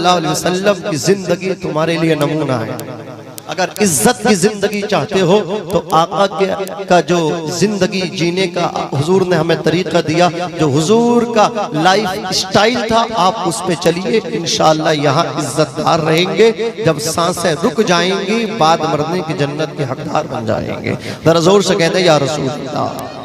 सल्लल्लाहु अलैहि वसल्लम की जिंदगी तुम्हारे लिए नमूना है। अगर इज्जत की जिंदगी चाहते हो तो आका का जो जिंदगी जीने का हुजूर ने हमें तरीका दिया, जो हुजूर का लाइफ स्टाइल था, आप उस पे चलिए। इंशाअल्लाह यहाँ इज्जतदार रहेंगे। जब सांसें रुक जाएंगी बाद मरने की जन्नत के हकदार बन जाएंगे। जरा जोर से कहते या रसूल अल्लाह।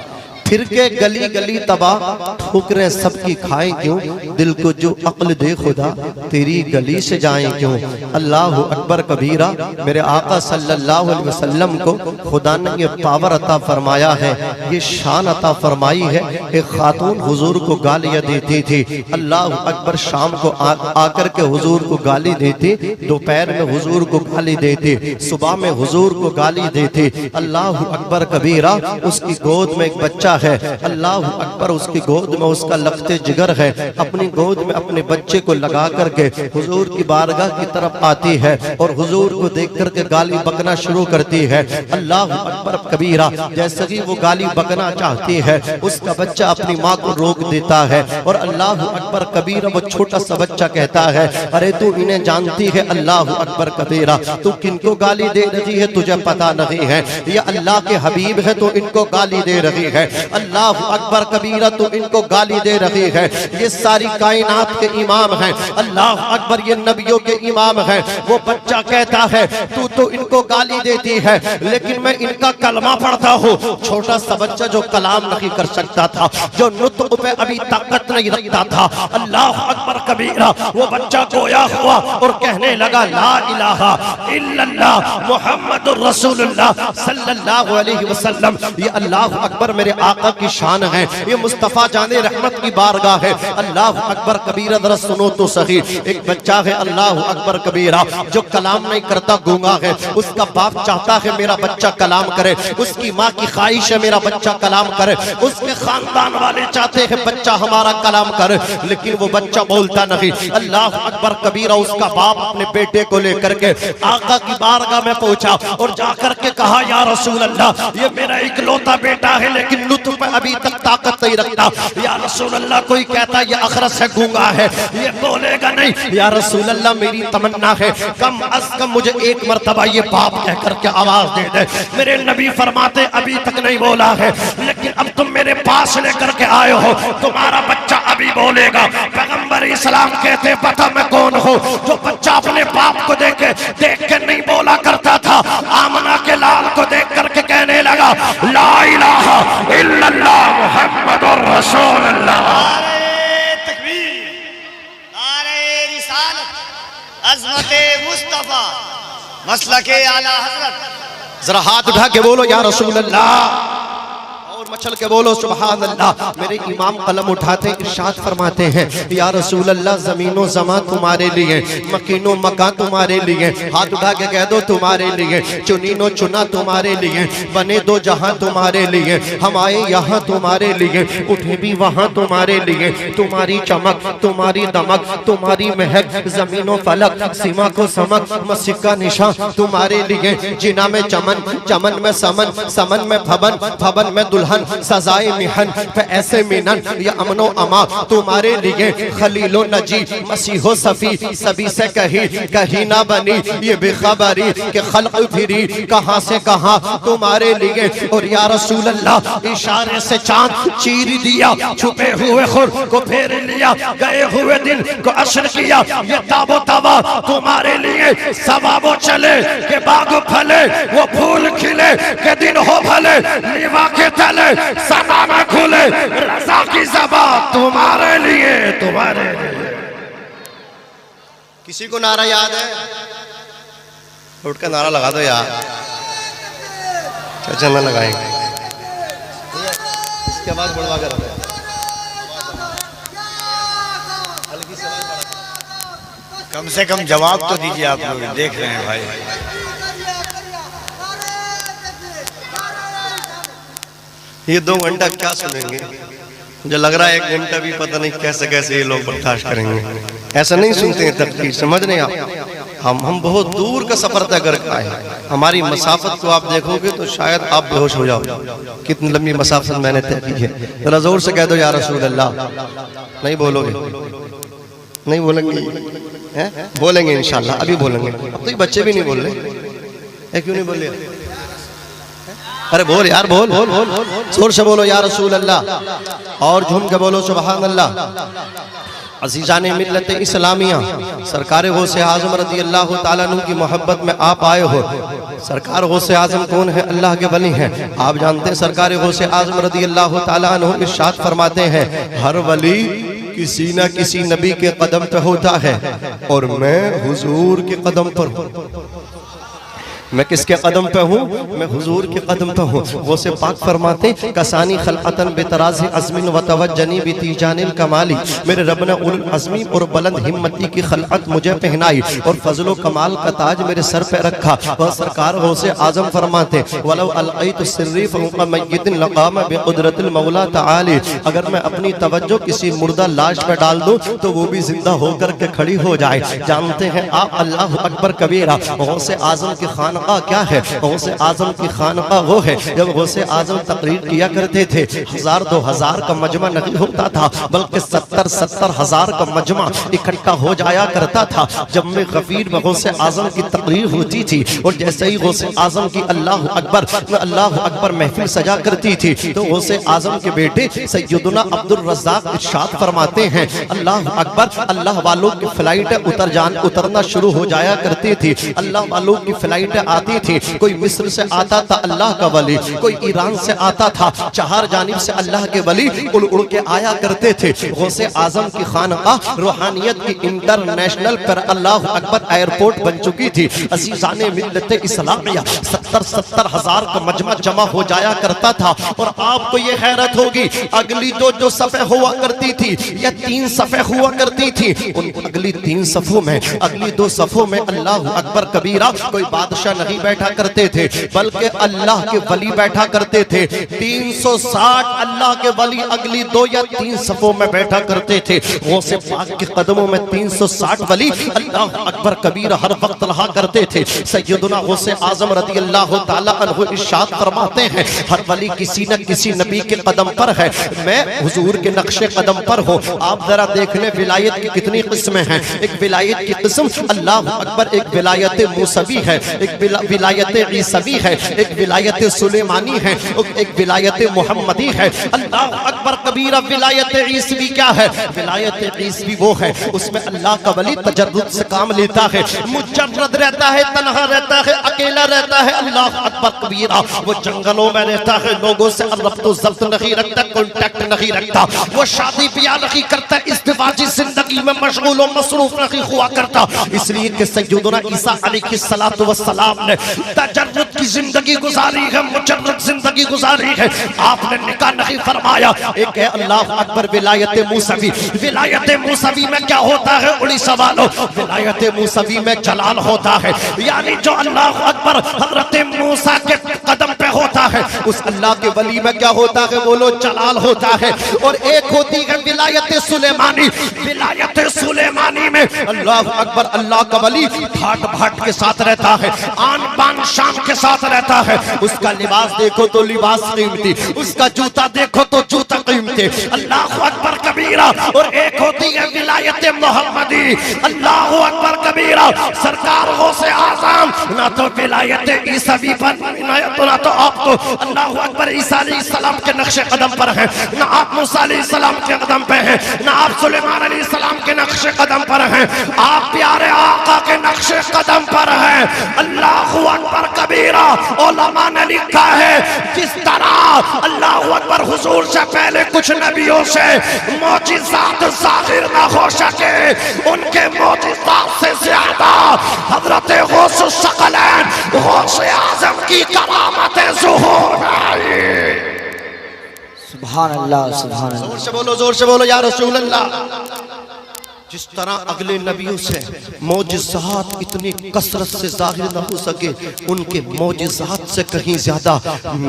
फिर के गली गली तबाह ठोकरें सबकी खाएं क्यों, दिल को जो अक्ल दे खुदा तेरी गली से जाएं क्यों। अल्लाह अकबर कबीरा। मेरे आका सल्लल्लाहु अलैहि वसल्लम को खुदा ने ये पावर अता फरमाया है, ये शान अता फरमाई है। एक खातून हुजूर को गालियां देती थी। अल्लाह अकबर शाम को आकर के हुजूर को गाली देती, दोपहर में हुजूर को गाली देती, सुबह में हुजूर को गाली देती। अल्लाह अकबर कबीरा। उसकी गोद में एक बच्चा है, अल्लाह अकबर, उसकी गोद में उसका लखते जिगर है। अपनी गोद में अपने बच्चे को लगा करके हुजूर की बारगाह की तरफ आती है और हुजूर को देख करके गाली बकना शुरू करती है। अल्लाह अकबर कबीरा। जैसे ही वो गाली बकना चाहती है उसका बच्चा अपनी माँ को रोक देता है और अल्लाह अकबर कबीरा। वो छोटा सा बच्चा कहता है, अरे तू इन्हें जानती है अल्लाह अकबर कबीरा, तू किनको गाली दे रही है तुझे पता नहीं है। ये अल्लाह के हबीब है तो इनको गाली दे रही है। अल्लाह अकबर कबीरा। तो इनको गाली दे रही है। ये सारी कायनात के इमाम हैं। अल्लाह अकबर। ये नबियों के इमाम हैं। वो बच्चा कहता है तू तो इनको गाली देती है लेकिन मैं इनका कलमा पढ़ता हूँ। छोटा सा बच्चा जो कलाम नहीं कर सकता था, जो नुत्क पे अभी ताकत नहीं रखता था, अल्लाह अकबर कबीरा। वो बच्चा गोया हुआ और कहने लगा ला इलाहा इल्लल्लाह मुहम्मदुर रसूलुल्लाह सल्लल्लाहु अलैहि वसल्लम। ये अल्लाह अकबर मेरे आका की शान है। ये मुस्तफा जाने रहमत की बारगाह है। अल्लाह अकबर कबीरा। जरा सुनो तो सही। एक बच्चा है अल्लाह अकबर कबीरा जो कलाम नहीं करता, गूंगा है। उसका बाप चाहता है मेरा बच्चा कलाम करे, उसकी माँ की ख्वाहिश है मेरा बच्चा कलाम करे, उसके खानदान वाले चाहते हैं बच्चा हमारा कलाम करे, लेकिन वो बच्चा बोलता नहीं। अल्लाह अकबर कबीरा। उसका बाप अपने बेटे को लेकर के आका की बारगाह में पहुंचा और जाकर के कहा या रसूल अल्लाह, ये मेरा इकलौता बेटा है लेकिन लुत्फ पे अभी तक ताकत नहीं रखता। या रसूल अल्लाह। कोई कहता ये अखरस से गूंगा है, ये बोलेगा नहीं। या रसूल अल्लाह मेरी तमन्ना है कम अज कम मुझे एक मर्तबा ये बाप कह करके आवाज दे दे। मेरे नबी फरमाते अभी तक नहीं बोला है लेकिन अब तुम मेरे पास लेकर के आए हो, तुम्हारा बच्चा अभी बोलेगा। पैगंबर इस्लाम कहते पता मैं कौन हूँ, जो बच्चा अपने बाप को देख के नहीं बोला करता था, आमना के लाल को देख करके कहने लगा ला इलाहा इल्लल्लाह मुहम्मदुर रसूलुल्लाह। नारे तकबीर, नारे रिसालत, अज़मते मुस्तफा, मसलके आला हज़रत। जरा हाथ उठा के बोलो या रसूल अल्लाह और मचल के बोलो सुभान अल्लाह। मेरे इमाम कलम उठाते इरशाद फरमाते हैं या रसूल अल्लाह, जमीनो जमा तुम्हारे लिए, मकीनो मका तुम्हारे लिए, हाथ उठा के कह दो तुम्हारे लिए, चुनीनो चुना तुम्हारे लिए, बने दो जहां तुम्हारे लिए, हम आए यहाँ तुम्हारे लिए, उठे भी वहां तुम्हारे लिए। तुम्हारी चमक, तुम्हारी दमक, तुम्हारी महक, जमीनो फलक, सीमा को समक, मस्जिद का निशान तुम्हारे लिए। जिना में चमन, चमन में समन, समन में भवन, भवन में दुल्हन, सजाए मिहन पे ऐसे मिनन, ये अमनो अमा तुम्हारे लिए। खलीलो नजी मसीहो सफी, सभी से कहीं ना बनी ये बेखबरी के खल्क फिरी कहां से कहां तुम्हारे लिए। और या रसूल अल्लाह इशारे से चांद चीर दिया, छुपे हुए खुर को फेर लिया, गए हुए दिन को अशर किया, ये ताबो तबा तुम्हारे लिए। सवाबो चले के बाग फले, वो फूल खिले के दिन हो भले, लीवा के तले सना में खुले, रज़ा की ज़बा तुम्हारे लिए, तुम्हारे लिए। किसी को नारा याद है? उठ कर नारा लगा दो यार। अच्छा ना लगाएंगे, इसके आवाज बढ़वा कर कम से कम जवाब तो दीजिए। आप लोग देख रहे हैं भाई, ये 2 घंटा क्या सुनेंगे? मुझे लग रहा है 1 घंटा भी पता नहीं कैसे कैसे ये लोग बर्दाश्त करेंगे। ऐसा नहीं सुनते हैं तकरीर, समझ नहीं आप। हम बहुत दूर का सफर तय करके आए हैं। हमारी मसाफत को आप देखोगे तो शायद आप बेहोश हो जाओ, कितनी लंबी मसाफत मैंने तय की है। जरा जोर से कह दो या रसूल अल्लाह। नहीं बोलोगे? नहीं बोलेंगे बोलेंगे इंशाल्लाह, अभी बोलेंगे। अब तो ये बच्चे भी नहीं बोल रहे, क्यों नहीं बोल रहे? अरे बोल यार, बोल बोल बोल जोर से बोलो या रसूल अल्लाह, और झूम के बोलो सुभान अल्लाह। अजीज़ाने मिल्लत इस्लामिया, सरकार गौसे आज़म रज़ी अल्लाह ताला अन्हु की मोहब्बत में आप आए हो। सरकार गौसे आज़म कौन है? अल्लाह के वली हैं। आप जानते हैं सरकार गौसे आज़म रज़ी अल्लाह ताला अन्हु इरशाद फरमाते हैं, हर वली किसी न किसी नबी के कदम पे होता है और मैं हुजूर के कदम पर हूँ। मैं किसके कदम पे हूँ? मैं हुजूर के कदम पे हूँ। वो से पाक फरमाते कसानी खलअतन बेतराज़ी अज़मिन व तवज्जनी बितीजानिल कमाली, मेरे रब ने उल अज़मी और बुलंद हिम्मती की खलअत मुझे पहनाई और फजलो कमाल का ताज मेरे सर पे रखा। वह सरकार वो से आज़म फरमाते वलौ अलक़ैतु सिर्री फ़ौक़ मय्यतिन लक़ाम बिक़ुदरतिल मौला तआली, अगर मैं अपनी तवज्जो किसी मुर्दा लाश पे डाल दूँ तो वो भी जिंदा होकर के खड़ी हो जाए। जानते हैं आप अल्लाह अकबर कबीरा। गौसे आज़म की खानका क्या है? गौसे आज़म की खानका वो है जब गौसे आज़म तकरीर किया करते थे 1000-2000 का मजमा नहीं होता था, बल्कि 70,000 का मजमा इकट्ठा हो जाया करता था। जब में गफीर में गौसे आज़म की तकरीर होती थी और जैसे ही गौसे आज़म की अल्लाह अकबर महफिल सजा करती थी तो गौसे आज़म के बेटे सैयदना अब्दुल रज़्ज़ाक़ इरशाद फरमाते हैं, अल्लाह अकबर, अल्लाह वालों की फ्लाइट उतरना शुरू हो जाया करती थी। अल्लाह वालों की फ्लाइट आती थी, कोई मिस्र से आता था अल्लाह का वली, कोई ईरान से आता था, चार जानिब से अल्लाह के वली उड़ उड़ के आया करते थे। गौसे आज़म की खानकाह रूहानियत की इंटरनेशनल पर अल्लाह अकबर एयरपोर्ट बन चुकी थी। अज़ीज़ाने मिल्लत इस्लामिया 70,000 का मजमा जमा हो जाया करता था। और आपको ये हैरत होगी, अगली जो सफ़े हुआ करती थी या 3 सफ़े हुआ करती थी, उन अगली 3 सफ़ों में, अगली 2 सफ़ों में अल्लाह अकबर कबीरा कोई बादशाह नहीं बैठा करते थे, बल्कि अल्लाह के वली बैठा करते थे। 360 अल्लाह के वली अगली 2 या 3 सफ़ों में बैठा करते थे। गौसे पाक के कदमों में 360 वली अल्लाह अकबर कबीरा हर वक्त रहा करते थे। सैयदना गौसे आज़म रज़ी अल्लाह ताला अन्हु इरशाद फरमाते हैं, हर वली किसी न किसी नबी के कदम पर है, मैं हुजूर के नक्शे कदम पर हूँ। आप जरा देख लें विलायत की कितनी किस्में हैं। एक विलायत की किस्म अल्लाह अकबर, एक विलायत मूसवी है, एक विलायत ईसवी है, एक विलायत सुलेमानी है, एक विलायत मोहम्मदी है। अल्लाह अकबर कबीरा। विलायत ईसवी क्या है? विलायत ईसवी वो है उसमें अल्लाह का वली तजर्रुद से काम लेता है, मुजर्रद रहता है, तन्हा रहता है, अकेला रहता है। अल्लाह अकबर कबीरा। वो जंगलों में रहता है, लोगों से रब्तो ज़ब्त नहीं रखता, कॉन्टैक्ट नहीं रखता, वो शादी ब्याह नहीं करता, इज़्दिवाजी जिंदगी में मशगूल और मसरूफ नहीं हुआ करता। इसलिए कि सैयदना ईसा अलैहिस्सलातु वस्सलाम ने तजर्रुद की जिंदगी गुजारी है, मुजर्रद जिंदगी गुजारी है। आपने निकाह नहीं फरमाया। एक है अल्लाह अकबर विलायत मूसवी। विलायत मूसवी में क्या होता है उड़ीसा वालों? विलायत मूसवी में जलाल होता है, यानी जो अल्लाह अकबर हजरत मूसा के कदम पे होता है उस अल्लाह के वली में क्या होता है? बोलो जलाल होता है। और एक होती है विलायत सुलेमानी। विलायत सुलेमानी में अल्लाह अकबर, अल्लाह का वली भाट भाट के साथ रहता है, आन बान शान के साथ रहता है। उसका लिबास देखो तो लिबास कीमती, उसका जूता देखो तो जूता कीमती। अल्लाह अकबर कबीरा। और एक होती है विलायत मोहम्मदी। अल्लाह अकबर कबीरा। सरकार गौसे आज़म ना तो विलायत ईसवी पर ना तो आप तो अल्लाह अकबर ईसा अलैहिस्सलाम के नक्शे कदम पर हैं, ना आप मूसा अलैहिस्सलाम के कदम पे हैं, ना आप सुलेमान अलैहिस्सलाम के नक्शे कदम पर हैं। आप प्यारे आका के नक्शे कदम पर हैं। अल्लाह अकबर कबीरा। उलमा ने लिखा है किस तरह अल्लाह अकबर हुजूर से पहले कुछ नबियों से मौजिज़ात ज़ाहिर न हो सके, उनके मौजिज़ात से ज्यादा हज़रत गौस सकलैन गौसे आज़म की करामतें ज़ुहूर आई। सुभान अल्लाह, सुभान अल्लाह। जोर से बोलो या रसूल अल्लाह। जिस तरह अगले नबियों से मौजिज़ात इतनी कसरत से जाहिर न हो सके, उनके मौजिज़ात से कहीं ज्यादा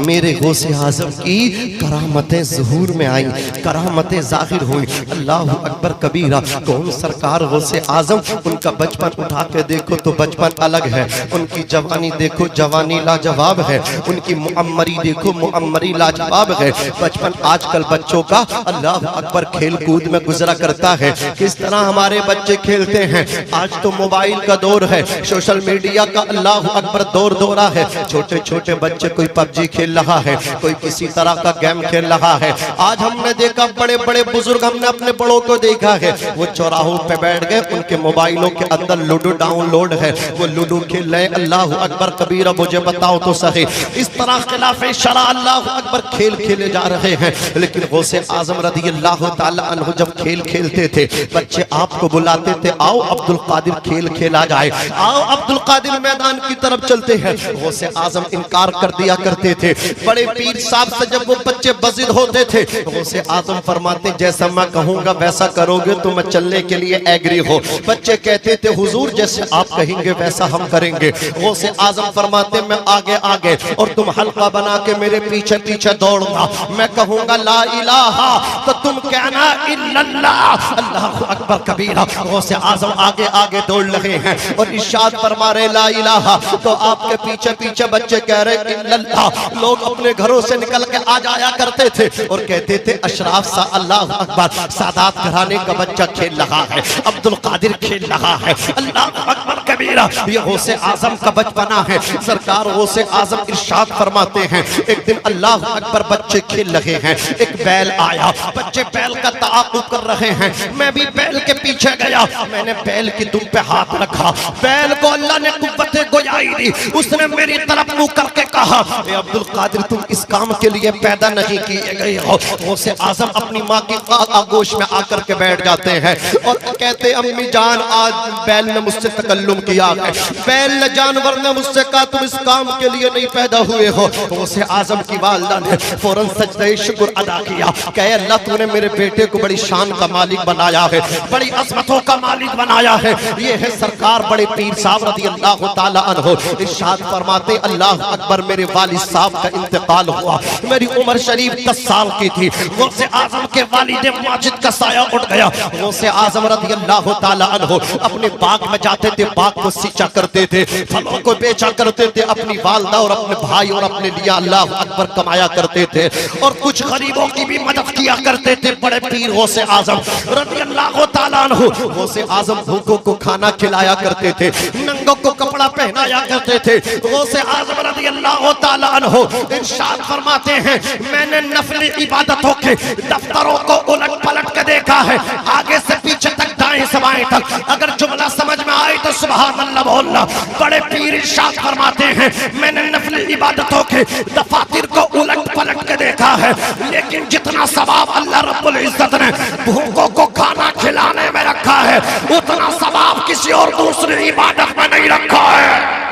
मेरे गौसे आज़म की करामतें ज़ुहूर में आई, करामतें जाहिर हुई। अल्लाह अकबर कबीरा। कौन? सरकार गौसे आज़म। उनका बचपन उठा के देखो तो बचपन अलग है, उनकी जवानी देखो, जवानी लाजवाब है, उनकी मुअम्मरी देखो, मुअम्मरी लाजवाब है। बचपन आजकल बच्चों का अल्लाह अकबर खेल कूद में गुजरा करता है। किस तरह हमारे बच्चे खेलते हैं। आज तो मोबाइल का दौर है, सोशल मीडिया का अल्लाह अकबर दौरा है। छोटे छोटे बच्चे कोई पबजी खेल रहा है, कोई किसी तरह का गेम खेल रहा है। आज हमने देखा बड़े बड़े बुजुर्ग, हमने अपने बड़ों को देखा है, वो चौराहों पे बैठ गए, उनके मोबाइलों के अंदर लूडो डाउनलोड है, वो लूडो खेल रहे। अल्लाह अकबर कबीरा, मुझे बताओ तो सही, इस तरह खिलाफे शरा अल्लाह अकबर खेल खेले जा रहे हैं। लेकिन गौसे आजम रज़ी अल्लाह ताला अन्हु जब खेल खेलते थे, बच्चे आपको बुलाते थे, आओ अब्दुल कादिर खेल खेला जाए, आओ अब्दुल कादिर मैदान की तरफ चलते हैं। गौसे आजम इनकार कर दिया करते थे। बड़े पीर साहब से जब वो बच्चे बजिद होते थे, गौसे आजम फरमाते जैसा मैं कहूंगा वैसा करोगे तो मैं चलने के लिए एग्री हो। बच्चे कहते थे हुजूर जैसे आप कहेंगे वैसा हम करेंगे। गौसे आजम फरमाते मैं आगे आगे और तुम हल्का बना के मेरे पीछे पीछे दौड़ना। मैं कहूंगा ला इलाहा तो तुम कहना इल्लल्लाह, अल्लाहु अकबर कबीरा। गौसे आजम आगे आगे दौड़ रहे हैं और इरशाद फरमा रहे ला इलाहा, तो आपके पीछे पीछे बच्चे कह रहे इल्लल्लाह। लोग अपने घरों से निकल के आ जाया करते थे और कहते थे अशराफ सा अल्लाह अकबर, सादात घराने का बच्चा खेल रहा है, अब्दुल कादिर खेल रहा है, अल्लाह अकबर कबीरा। ये गौसे आजम का बचपना है। सरकार गौसे आजम इरशाद फरमाते हैं एक दिन अल्लाह अकबर बच्चे खेल रहे हैं, एक बैल आया, बच्चे बैल का ताक़ुब कर रहे हैं। मैं भी बैल के पीछे गया, मैंने बैल की दुम पे हाथ रखा, बैल को अल्लाह ने कुव्वत गोयाई दी। उसने मेरी तरफ मुंह करके कहा ए अब्दुल कादिर तुम इस काम के लिए पैदा नहीं किए गए हो। गौसे आजम अपनी माँ की आगोश में आकर के बैठ जाते हैं और कहते अम्मी जान आज बैल ने मुझसे तकल्लुम किया है, बैल ने जानवर ने मुझसे कहा तुम इस काम के लिए नहीं पैदा हुए हो। गौसे आजम की वालिदा ने फौरन सजदे शुक्र अदा किया, कहे अल्लाह तूने मेरे बेटे को बड़ी शान का मालिक बनाया है, बड़ी अज़मतों का मालिक बनाया है। ये है सरकार बड़े पीर साहब रज़ी अल्लाह ताला अन्हु। इरशाद फरमाते अल्लाह अकबर मेरे वालिद साहब का इंतकाल हुआ, मेरी उम्र शरीफ 10 साल की थी। गौसे आजम के वालिद माजिद का साया उठ गया। गौसे आजम रज़ी अल्लाह ताला अन्हु अपने बाग में जाते थे, बाग को सींचा करते थे, फलों को बेचा करते थे, अपनी वालिदा और अपने भाई और अपने लिए अल्लाह अकबर कमाया करते थे और कुछ गरीबों की भी मदद किया करते थे। बड़े पीर गौसे आजम रज़ी अल्लाह ताला अन्हु गौसे आजम भूखों को खाना खिलाया करते थे, नंगों को कपड़ा पहनाया करते थे। गौसे आजम रज़ी अल्लाह ताला अन्हु इरशाद फरमाते हैं मैंने नफली इबादतों के दफ्तरों को उलट पलट के देखा है, आगे से पीछे तक दाएं से बाएं तक। अगर जुमला समझ में आए तो सुभान अल्लाह बोलना। बड़े पीर इरशाद फरमाते हैं मैंने नफली इबादतों के दफातर को उलट पलट के देखा है, लेकिन जितना सवाब अल्लाह रब्बुल इज्जत ने भूखों को खाना खिलाने में रखा है, उतना सवाब किसी और दूसरी इबादत में नहीं रखा है।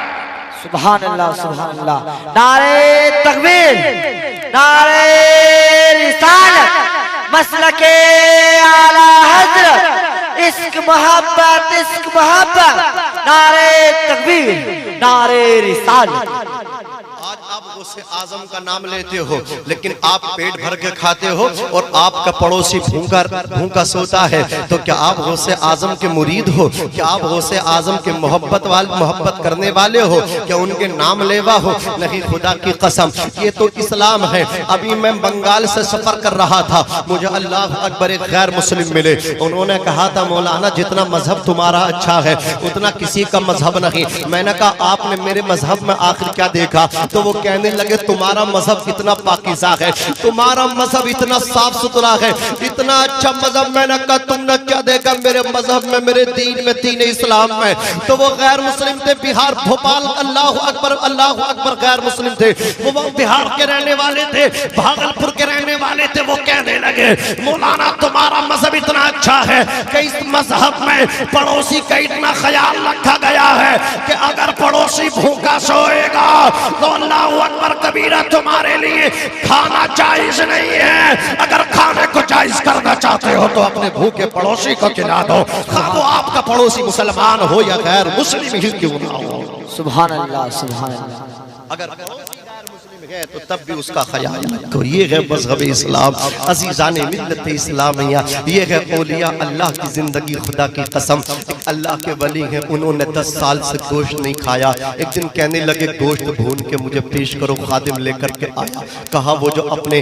सुभान अल्लाह, सुभान अल्लाह। नारे तकबीर, नारे रिसालत, मसलके आला हज़रत, इश्क मोहब्बत, इश्क मोहब्बत। नारे तकबीर, नारे रिसालत। आज आप गौसे आजम का नाम लेते हो, लेकिन आप पेट भर के खाते हो और आपका पड़ोसी भूखा सोता है, तो क्या आप गौसे आजम के मुरीद हो? क्या आप गौसे आजम के मोहब्बत करने वाले हो? क्या उनके नाम लेवा हो? नहीं, खुदा की कसम ये तो इस्लाम है। अभी मैं बंगाल से सफर कर रहा था, मुझे अल्लाह अकबर एक गैर मुस्लिम मिले। उन्होंने कहा था मौलाना जितना मजहब तुम्हारा अच्छा है उतना किसी का मजहब नहीं। मैंने कहा आपने मेरे मजहब में आखिर क्या देखा? तो वो कहने लगे तुम्हारा मजहब इतना पाकीज़ा है, तुम्हारा मजहब इतना साफ सुथरा है, इतना अच्छा मजहब। मैंने कहा तुमने क्या देखा मेरे मजहब में, मेरे दीन में, दीन इस्लाम में? तो वो गैर मुस्लिम थे, बिहार भोपाल, अल्लाह अकबर गैर मुस्लिम थे। वो बिहार के रहने वाले थे, भागलपुर के रहने वाले थे। वो कहने लगे मौलाना तुम्हारा मजहब इतना अच्छा है कि इस मजहब में पड़ोसी का इतना ख्याल रखा गया है कि अगर पड़ोसी भूखा सोएगा तो अल्लाह अकबर कबीरा तुम्हारे लिए खाना जायज नहीं है। अगर खाने को जायज करना चाहते हो तो अपने भूखे पड़ोसी को खिला दो, खा वो आपका पड़ोसी मुसलमान हो या गैर मुस्लिम ही क्यों ना हो। सुभान अल्लाह, सुभान अल्लाह। अगर गए तो तब भी उसका ख्याल रखो। ये है मज़हब इस्लाम, अज़ीज़ान मिल्लत इस्लामिया, ये है औलिया अल्लाह की ज़िंदगी। खुदा की कसम, एक अल्लाह के वली हैं, उन्होंने 10 साल से गोश्त नहीं खाया। एक दिन कहने लगे गोश्त भून के मुझे पेश करो। खादिम लेकर के आया, कहा वो जो अपने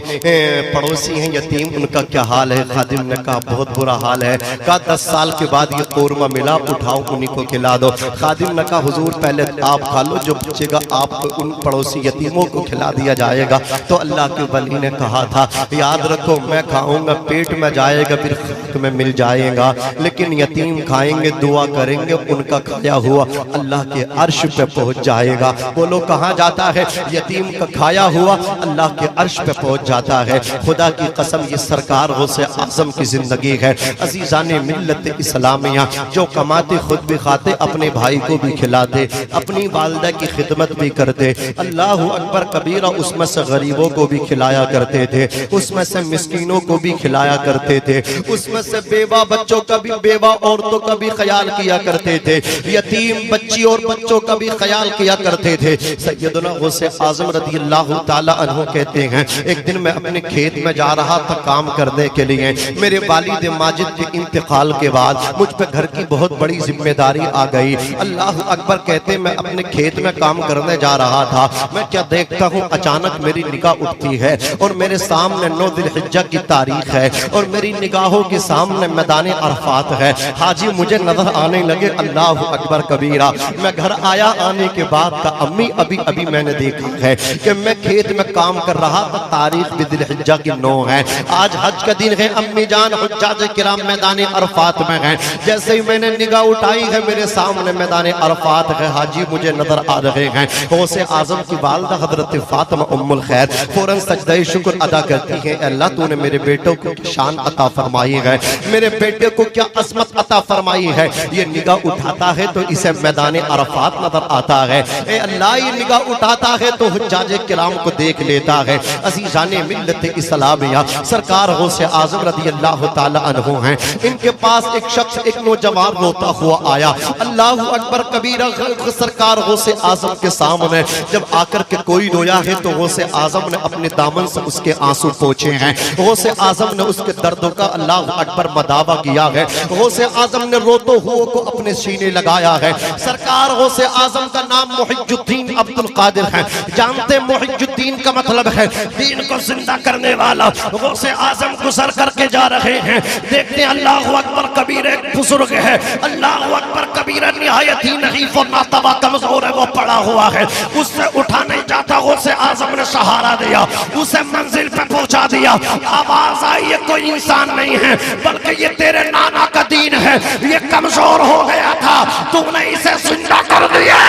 पड़ोसी हैं यतीम, उनका क्या हाल है? खादिम ने कहा बहुत बुरा हाल है। कहा 10 साल के बाद ये कौरमा मिला, उठाओ उन्हीं को खिला दो। खादिम ने कहा हुजूर पहले आप खा लो, जो बचेगा आपको उन पड़ोसी यतीमों को खिला दिया जाएगा। तो अल्लाह के वली ने कहा था याद रखो, मैं खाऊंगा पेट में जाएगा, फिर में मिल जाएगा, लेकिन यतीम खाएंगे, दुआ करेंगे, उनका खाया हुआ अल्लाह के अर्श पे पहुंच जाएगा। बोलो कहाँ जाता है? यतीम का खाया हुआ अल्लाह के अर्श पे पहुंच जाता है। खुदा की कसम, ये सरकार गौसे आज़म की जिंदगी है। अज़ीज़ाने मिल्लत इस्लामिया, जो कमाते खुद भी खाते, अपने भाई को भी खिलाते, अपनी वालिदा की खिदमत भी करते। अल्लाह अकबर कबीरा, उसमें से गरीबों को भी खिलाया करते थे, उसमें से मिस्कीनों को भी खिलाया करते थे, उसमें से बेवा बच्चों का भी, बेवा औरतों का भी ख्याल किया करते थे, यतीम बच्ची और बच्चों का भी ख्याल किया करते थे। सैयदना गौसे आज़म रज़ी अल्लाह ताला अन्हु कहते हैं, एक दिन मैं अपने खेत में जा रहा था काम करने के लिए। मेरे वालिद माजिद के इंतकाल के बाद मुझ पर घर की बहुत बड़ी जिम्मेदारी आ गई। अल्लाह अकबर कहते, मैं अपने खेत में काम करने जा रहा था, मैं क्या देखता हूँ, अचानक मेरी निगाह उठती है और मेरे सामने 9 ज़िलहिज्जा की तारीख है और मेरी निगाहों के सामने मैदान अरफात है। हाजी मुझे नजर आने लगे। अल्लाह अकबर कबीरा। मैं घर आया, आने के बाद का अम्मी अभी अभी मैंने देखा है कि मैं खेत में काम कर रहा था, तारीख भी ज़िलहिज्जा की 9 है, आज हज का दिन है। अम्मी जान हुज्जाज किराम मैदान अरफात में हैं। जैसे ही मैंने निगाह उठाई है, मेरे सामने मैदान अरफात है। हाजी मुझे नजर आ रहे हैं। गौसे आज़म की वालिदा हजरत फातिमा उम्मुल खैर फौरन सजदे शुक्र अदा करती है, अल्लाह तूने मेरे बेटों को शान अता फरमाई है, मेरे बेटे को क्या अजमत अता फरमाई है। ये निगाह उठाता है तो इसे मैदान अरफात नजर आता है। ए अल्लाह, ये निगाह उठाता है तो हुज्जाज किराम को देख लेता है। अज़ीज़ाने मिल्लत इस्लामिया, सरकार गौसे आज़म रज़ी अल्लाह ताला अन्हु हैं। इनके पास एक शख्स, एक नौजवान रोता हुआ आया। अल्लाह अकबर कबीरा। सरकार गौसे आज़म के सामने जब आकर के कोई रोया है तो गौसे आज़म ने अपने दामन से उसके आंसू पोंछे हैं। गौसे आज़म ने उसके दर्दों का अल्लाह अकबर मदावा किया है। गौसे आज़म ने रोते हुए को अपने सीने लगाया है। सरकार गौसे आज़म का नाम मुहिजुद्दीन अब्दुल कादिर है। जानते मुहिजुद्दीन का मतलब है दीन को जिंदा करने वाला। गौसे आज़म गुजर करके जा रहे हैं, देखते हैं अल्लाह अकबर कबीर एक बुजुर्ग है। अल्लाह अकबर कबीर निहायत ही नहीं, वो नातवा कमजोर है, वो पड़ा हुआ है, उससे उठा नहीं जाता। गौसे आज़म ने सहारा दिया, उसे मंजिल पे पहुंचा दिया। आवाज आई, ये कोई इंसान नहीं है बल्कि ये तेरे नाना का दीन है, ये कमजोर हो गया था, तूने इसे जिंदा कर दिया।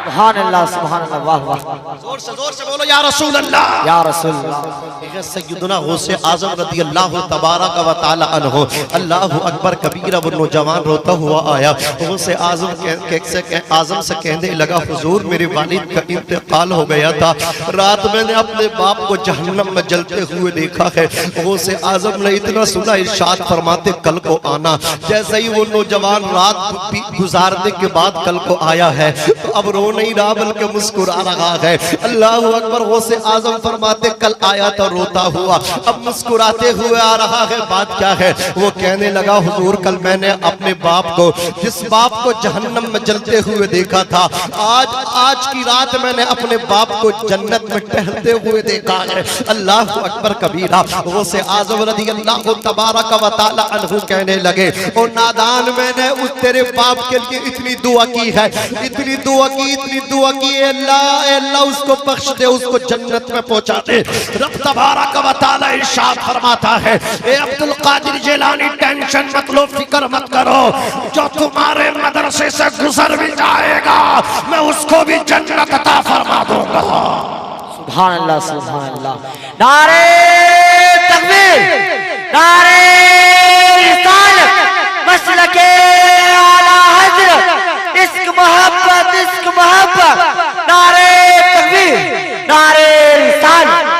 सुभान अल्लाह, सुभान अल्लाह, वाह वाह, जोर से बोलो या रसूल अल्लाह, या रसूल अल्लाह। सैयदना गौसे आज़म रज़ी अल्लाह तबारक व तआला अन्हु, अल्लाह अकबर कबीरा। वो नौजवान रोता हुआ आया, गौसे आज़म से कहने लगा, हुजूर मेरे वालिद का इंतकाल हो गया था, रात मैंने अपने बाप को जहन्नम में जलते हुए देखा है। गौसे आज़म ने इतना सुना, इरशाद फरमाते कल को आना। जैसे ही वो नौजवान रात गुजारने के बाद कल को आया है तो अब रो नहीं रहा बल्कि मुस्कुरा रहा है। अल्लाह अकबर। गौसे आज़म फरमाते कल आया तो रोता हुआ, अब मुस्कुराते हुए आ रहा है। बात क्या है? वो कहने लगा, हुजूर कल मैंने अपने बाप को, जिस बाप को जहन्नम में जलते हुए देखा था, आज की रात मैंने अपने बाप को जन्नत में टहलते हुए देखा है। अल्लाह अकबर कबीरा। गौसे आज़म रज़ी अल्लाह तबारक व तआला अन्हु कहने लगे, ओ नादान, मैंने उस तेरे बाप के लिए इतनी दुआ की है, इतनी दुआ की, इतनी दुआ की, अल्लाह उसको बख्श दे, उसको जन्नत में पहुंचा दे। रब तबारक व तआला इरशाद फरमाता है, ए अब्दुल कादिर जिलानी, टेंशन मत लो, फिक्र मत करो, जो तुम्हारे मदरसे से गुजर भी जाएगा मैं उसको भी जन्नत अता फरमा दूंगा। सुभान अल्लाह, सुभान अल्लाह। नारे तकबीर, नारे रिसालत, मसलके आला हज़रत, इश्क मोहब्बत, इश्क मोहब्बत। नारे तकबीर, नारे रिसालत।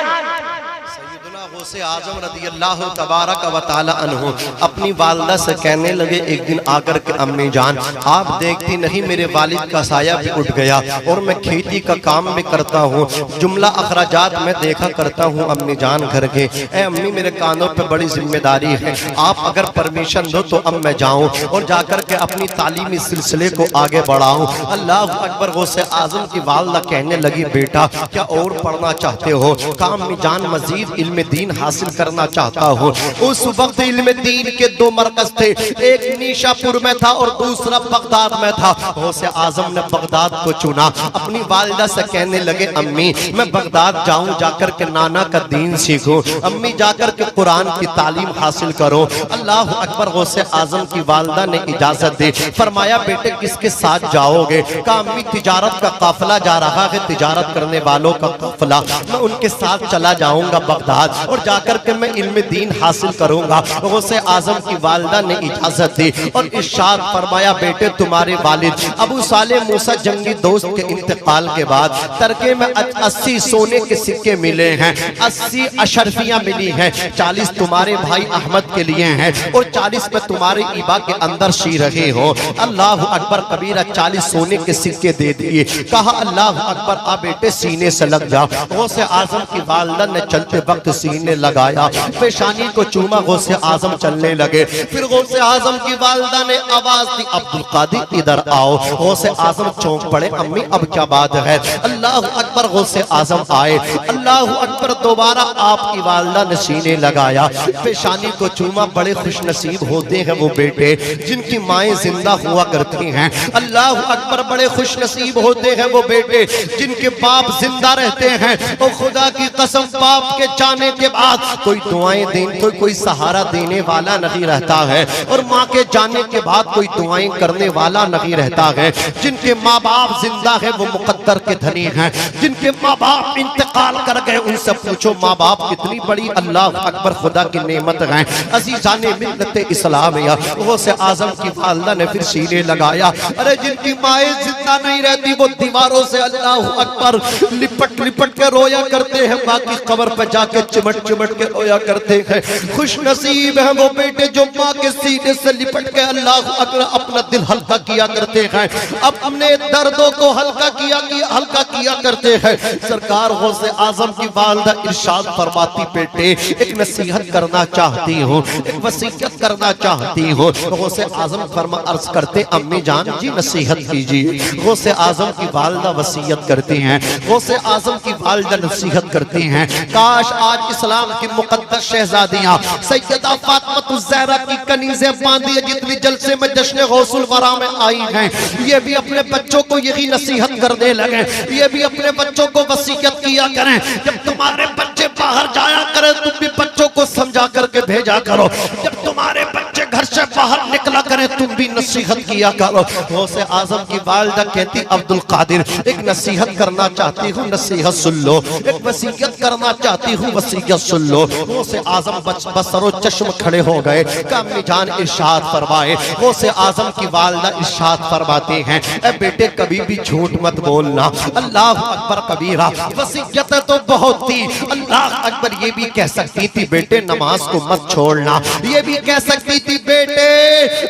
सैयदना गौसे आज़म रज़ी अल्लाह तबारक व तआला अन्हु अपनी वालिदा से कहने लगे एक दिन आकर के, अम्मी जान आप देखती नहीं मेरे वालिद का साया भी उठ गया और मैं खेती का काम भी करता हूँ, जुमला अखराजात में देखा करता हूँ अम्मी जान घर के। ए अम्मी मेरे कानों पे बड़ी जिम्मेदारी है, आप अगर परमिशन दो तो अब मैं जाऊँ और जाकर के अपनी तालीमी सिलसिले को आगे बढ़ाऊँ। अल्लाह अकबर। गौसे आजम की वालिदा कहने लगी बेटा क्या और पढ़ना चाहते हो? काम में जान मजीद इल्म दीन हासिल करना चाहता हूँ। उस वक्त इल्म दीन के दो मरकज थे, एक नीशापुर में था और दूसरा बगदाद में था। गौसे आजम ने बगदाद को चुना। अपनी वालिदा से कहने लगे अम्मी मैं बगदाद जाऊं, जाकर के नाना का दीन सीखूं, अम्मी जाकर के कुरान की तालीम हासिल करो। अल्लाह अकबर। गौसे आजम की वालिदा ने इजाजत दी। फरमाया बेटे किसके साथ जाओगे? कहा अम्मी तिजारत का काफिला जा रहा है, तिजारत करने वालों का काफिला, मैं उनके साथ चला जाऊंगा बगदाद और जाकर के मैं इल्म दीन हासिल करूंगा। गौसे आजम की वालिदा ने इजाजत दी और इरशाद फरमाया बेटे तुम्हारे वालिद अबू सालेह मूसा जंगी दोस्त के इंतकाल के बाद तरके में 80 सोने के सिक्के मिले हैं, 80 अशरफियां मिली हैं, 40 तुम्हारे भाई अहमद के लिए हैं और 40 में तुम्हारे ईबा के अंदर सी रहे हो। अल्लाह अकबर कबीरा। 40 सोने के सिक्के दे दिए। कहा अल्लाह अकबर आ बेटे सीने से लग जा। गौसे आजम की वालिदा ने चलते वक्त सीने लगाया, पेशानी को चूमा, गौसे आजम चलने लगे। फिर गौसे आजम की वालिदा ने आवाज दी अब्दुल कादिर इधर आओ। गौसे आजम चौंक पड़े, अम्मी अब क्या बात है? अल्लाह अकबर। गौसे आजम आए। अल्लाह अकबर। दोबारा आपकी वालिदा ने सीने लगाया, पेशानी को चूमा। बड़े खुश नसीब होते हैं वो बेटे जिनकी माएं जिंदा हुआ करती हैं। अल्लाह अकबर। बड़े खुश नसीब होते हैं वो बेटे जिनके बाप जिंदा रहते हैं। और खुदा की कसम बाप के जाने के बाद कोई दुआएं देने, कोई सहारा देने वाला नहीं रहता है और माँ के जाने के बाद कोई दुआएं करने वाला नहीं रहता है। जिनके माँ बाप जिंदा है वो मुकद्दर के धनी हैं, जिनके माँ बाप इंतकाल कर गए उनसे पूछो माँ बाप कितनी बड़ी अल्लाह अकबर खुदा की नेमत है। अजीजाने मिल्लत इस्लाम या गौसे आजम की वालिदा ने फिर सीने लगाया। अरे जिनकी माएं जिंदा नहीं रहती वो दीवारों से अल्लाह अकबर लिपट लिपट के रोया करते हैं, बाकी कब्र पे जाके चिमट चिमट के रोया करते हैं। खुश नसीब है वो बेटे जो माँ के सीने से लिपट के अल्लाह अकबर अपना दिल हल्का किया करते हैं, अपने दर्दों को हल्का किया करते हैं। सरकार गौसे आजम की वालिदा इरशाद फरमाती बेटे एक नसीहत करना चाहती हूँ, एक वसीयत करना चाहती हूँ। गौसे आजम फरमा अर्ज करते अम्मी जान जी नसीहत कीजिए। गौसे आजम की वालिदा वसीयत करती हैं, गौसे आजम की वालिदा नसीहत करती हैं। काश आज इस्लाम की मुकद्दस शहजादियां सैयदा फातिमा ज़हरा की कनीज़े बांधी जितनी जलसे में जश्न गौसुल वरा में आई हैं, ये भी अपने बच्चों को यही नसीहत करने लगे, ये भी अपने बच्चों को वसीयत किया करें। जब तुम्हारे बच्चे बाहर जाया करें तुम भी बच्चों को समझा करके भेजा करो, जब तुम्हारे बच्चे घर से बाहर निकला करें तुम भी नसीहत किया करो। गौसे आजम की वालिदा कहती अब्दुल कादिर एक नसीहत करना चाहती हूँ, नसीहत सुन लो, एक वसीयत करना चाहती हूँ, वसीयत सुन लो। गौसे आजम बसरो चश्म खड़े हो गए। अम्मी जान इरशाद फरमाए। गौसे आजम की वालिदा इरशाद फरमाते हैं ए बेटे कभी भी झूठ मत बोलना। अल्लाह अकबर कबीरा। वसीयत तो बहुत थी। अल्लाह अकबर ये भी कह सकती थी बेटे नमाज को मत छोड़ना, ये भी कह सकती थी बेटे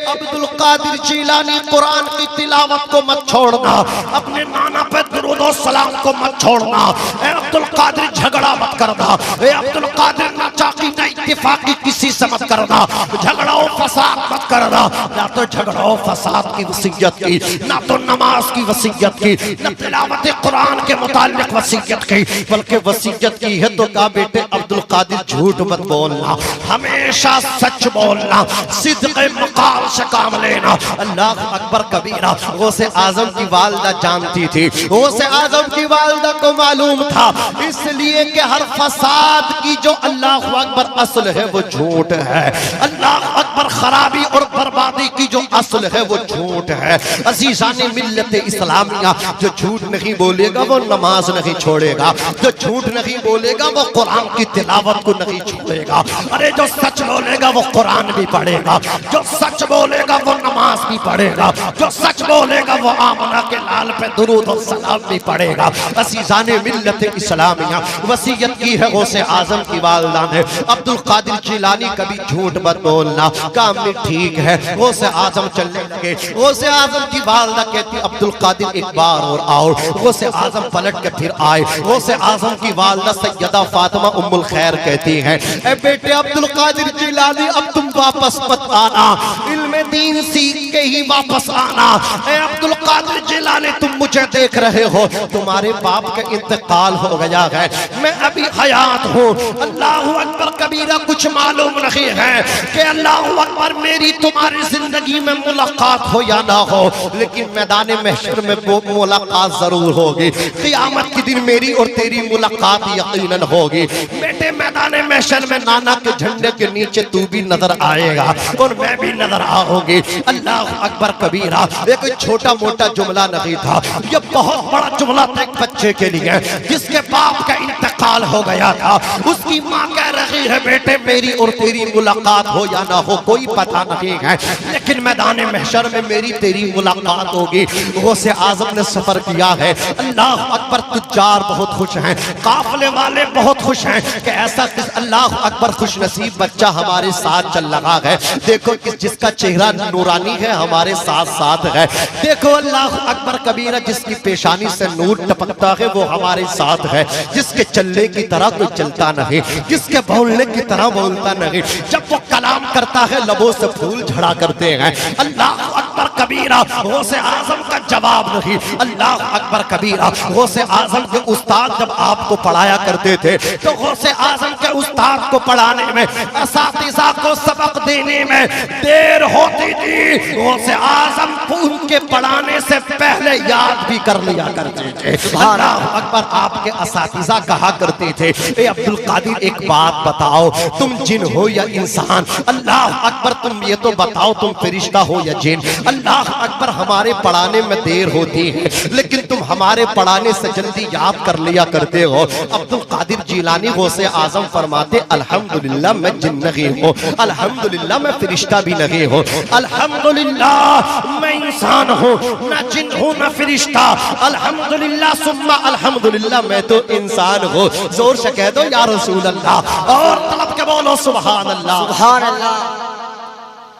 अब्दुल कादिर जिलानी कुरान की तिलावत को मत छोड़ना, अपने नाना पे दुरूद और सलाम को मत छोड़ना। ए अब्दुल कादिर झगड़ा मत करना, ए अब्दुल कादिर नाचाकी ना इत्तेफाकी किसी से मत करना, झगड़ा और फसाद मत करना। ना तो झगड़ा और फसाद की वसीयत की, ना तो नमाज की वसीयत की, ना तिलावत कुरान के मुतालिक वसीयत की, बल्कि वसीयत की है तो कहा बेटे अब्दुल कादिर झूठ मत बोलना, हमेशा सच बोलना, सिद्क़े मकाल से काम लेना। अल्लाह अकबर कबीरा। गौसे आजम की वालिदा जानती थी, गौसे आजम की वालिदा को मालूम था, इसलिए कि हर फसाद की जो अल्लाह अकबर असल है वो झूठ है। अल्लाह पर खराबी और बर्बादी की जो असल है वो झूठ है। अजीज़ाने मिल्लत इस्लामिया, जो झूठ नहीं बोलेगा वो नमाज नहीं छोड़ेगा, जो झूठ नहीं बोलेगा वो कुरान की तिलावत को नहीं छोड़ेगा। अरे जो सच बोलेगा वो कुरान भी पढ़ेगा, जो सच बोलेगा वो नमाज भी पढ़ेगा, जो सच बोलेगा वो आमना के लाल पे दुरूद और सलाम भी पढ़ेगा। अजीज़ाने मिल्लत इस्लामिया, वसीयत की है गौसे आजम की वालिदा ने, अब्दुल कादिर जिलानी, कभी झूठ मत बोलना, काम में ठीक है। गौसे आजम चलने लगे, गौसे आजम की वालिदा कहती अब्दुल कादिर एक बार और आओ। गौसे आजम पलट के फिर आए। गौसे आजम की वालिदा सैयदा फातिमा उम्मुल खैर कहती हैं, ए बेटे अब्दुल कादिर जिलानी, अब तुम वापस मत आना, इल्म दीन सीख के ही वापस आना। ए अब्दुल कादिर जिलानी, तुम मुझे देख रहे हो, तुम्हारे बाप का इंतकाल हो गया है, मैं अभी हयात हूँ। अल्लाहु अकबर कबीरा, कुछ मालूम नहीं है कि अल्लाहु अकबर मेरी तुम्हारी जिंदगी में मुलाकात हो या ना हो, लेकिन मैदान महशर में वो मुलाकात जरूर होगी। क़यामत के दिन मेरी और तेरी मुलाकात यकीनन होगी। बेटे मैदान महशर में नाना के झंडे के नीचे तू भी नजर आएगा और मैं भी नजर आऊंगी। अल्लाह अकबर कबीरा, एक छोटा मोटा जुमला नहीं था, ये बहुत बड़ा जुमला था एक बच्चे के लिए जिसके बाप का इंतकाल हो गया था। उसकी माँ कह रही है, बेटे मेरी और तेरी मुलाकात हो या ना हो कोई पता नहीं है, लेकिन मैदान महशर में मेरी तेरी मुलाकात होगी। गौसे आजम ने सफर किया है। अल्लाह अकबर, तुज्जार बहुत खुश हैं, काफले वाले बहुत खुश हैं कि ऐसा किस अल्लाह अकबर खुश नसीब बच्चा हमारे साथ चल रहा है। देखो किस जिसका चेहरा नूरानी है हमारे साथ साथ है। देखो अल्लाह अकबर कबीरा, जिसकी पेशानी से नूर टपकता है वो हमारे साथ है, जिसके चलने की तरह कोई चलता नहीं, जिसके बोलने की तरह बोलता नहीं, जब वो कलाम करता है लबों से फूल झड़ा करते हैं। अल्लाह अकबर कबीरा, गौसे आजम का जवाब नहीं। अल्लाह अकबर कबीरा, गौसे आजम के उस्ताद जब आपको पढ़ाया करते थे तो गौसे आजम के उस्ताद को पढ़ाने में, असातिज़ा को सबक देने में देर होती थी। गौसे आजम उनके पढ़ाने से पहले याद भी कर लिया करते थे। अल्लाह अकबर, आपके असातिज़ा कहा करते थे, ए अब्दुल कादिर एक बात बताओ, तुम जिन हो या इंसान? अल्लाह अकबर, तुम ये तो बताओ तुम फरिश्ता हो या जिन? अल्लाह अकबर, हमारे पढ़ाने में देर होती है लेकिन तुम हमारे पढ़ाने से जल्दी याद कर लिया करते हो। अब्दुल कादिर जिलानी गौसे आजम फरमाते, अल्हम्दुलिल्लाह मैं जिन नहीं हूँ, अल्हम्दुलिल्लाह मैं फरिश्ता भी नहीं हूँ, अल्हम्दुलिल्लाह मैं इंसान हूँ, न जिन हूँ न फरिश्ता, अल्हम्दुलिल्लाह सुम्मा अल्हम्दुलिल्लाह मैं तो इंसान हूँ। जोर से कह दो या रसूल अल्लाह, और तलब के बोलो सुभान अल्लाह, सुभान अल्लाह।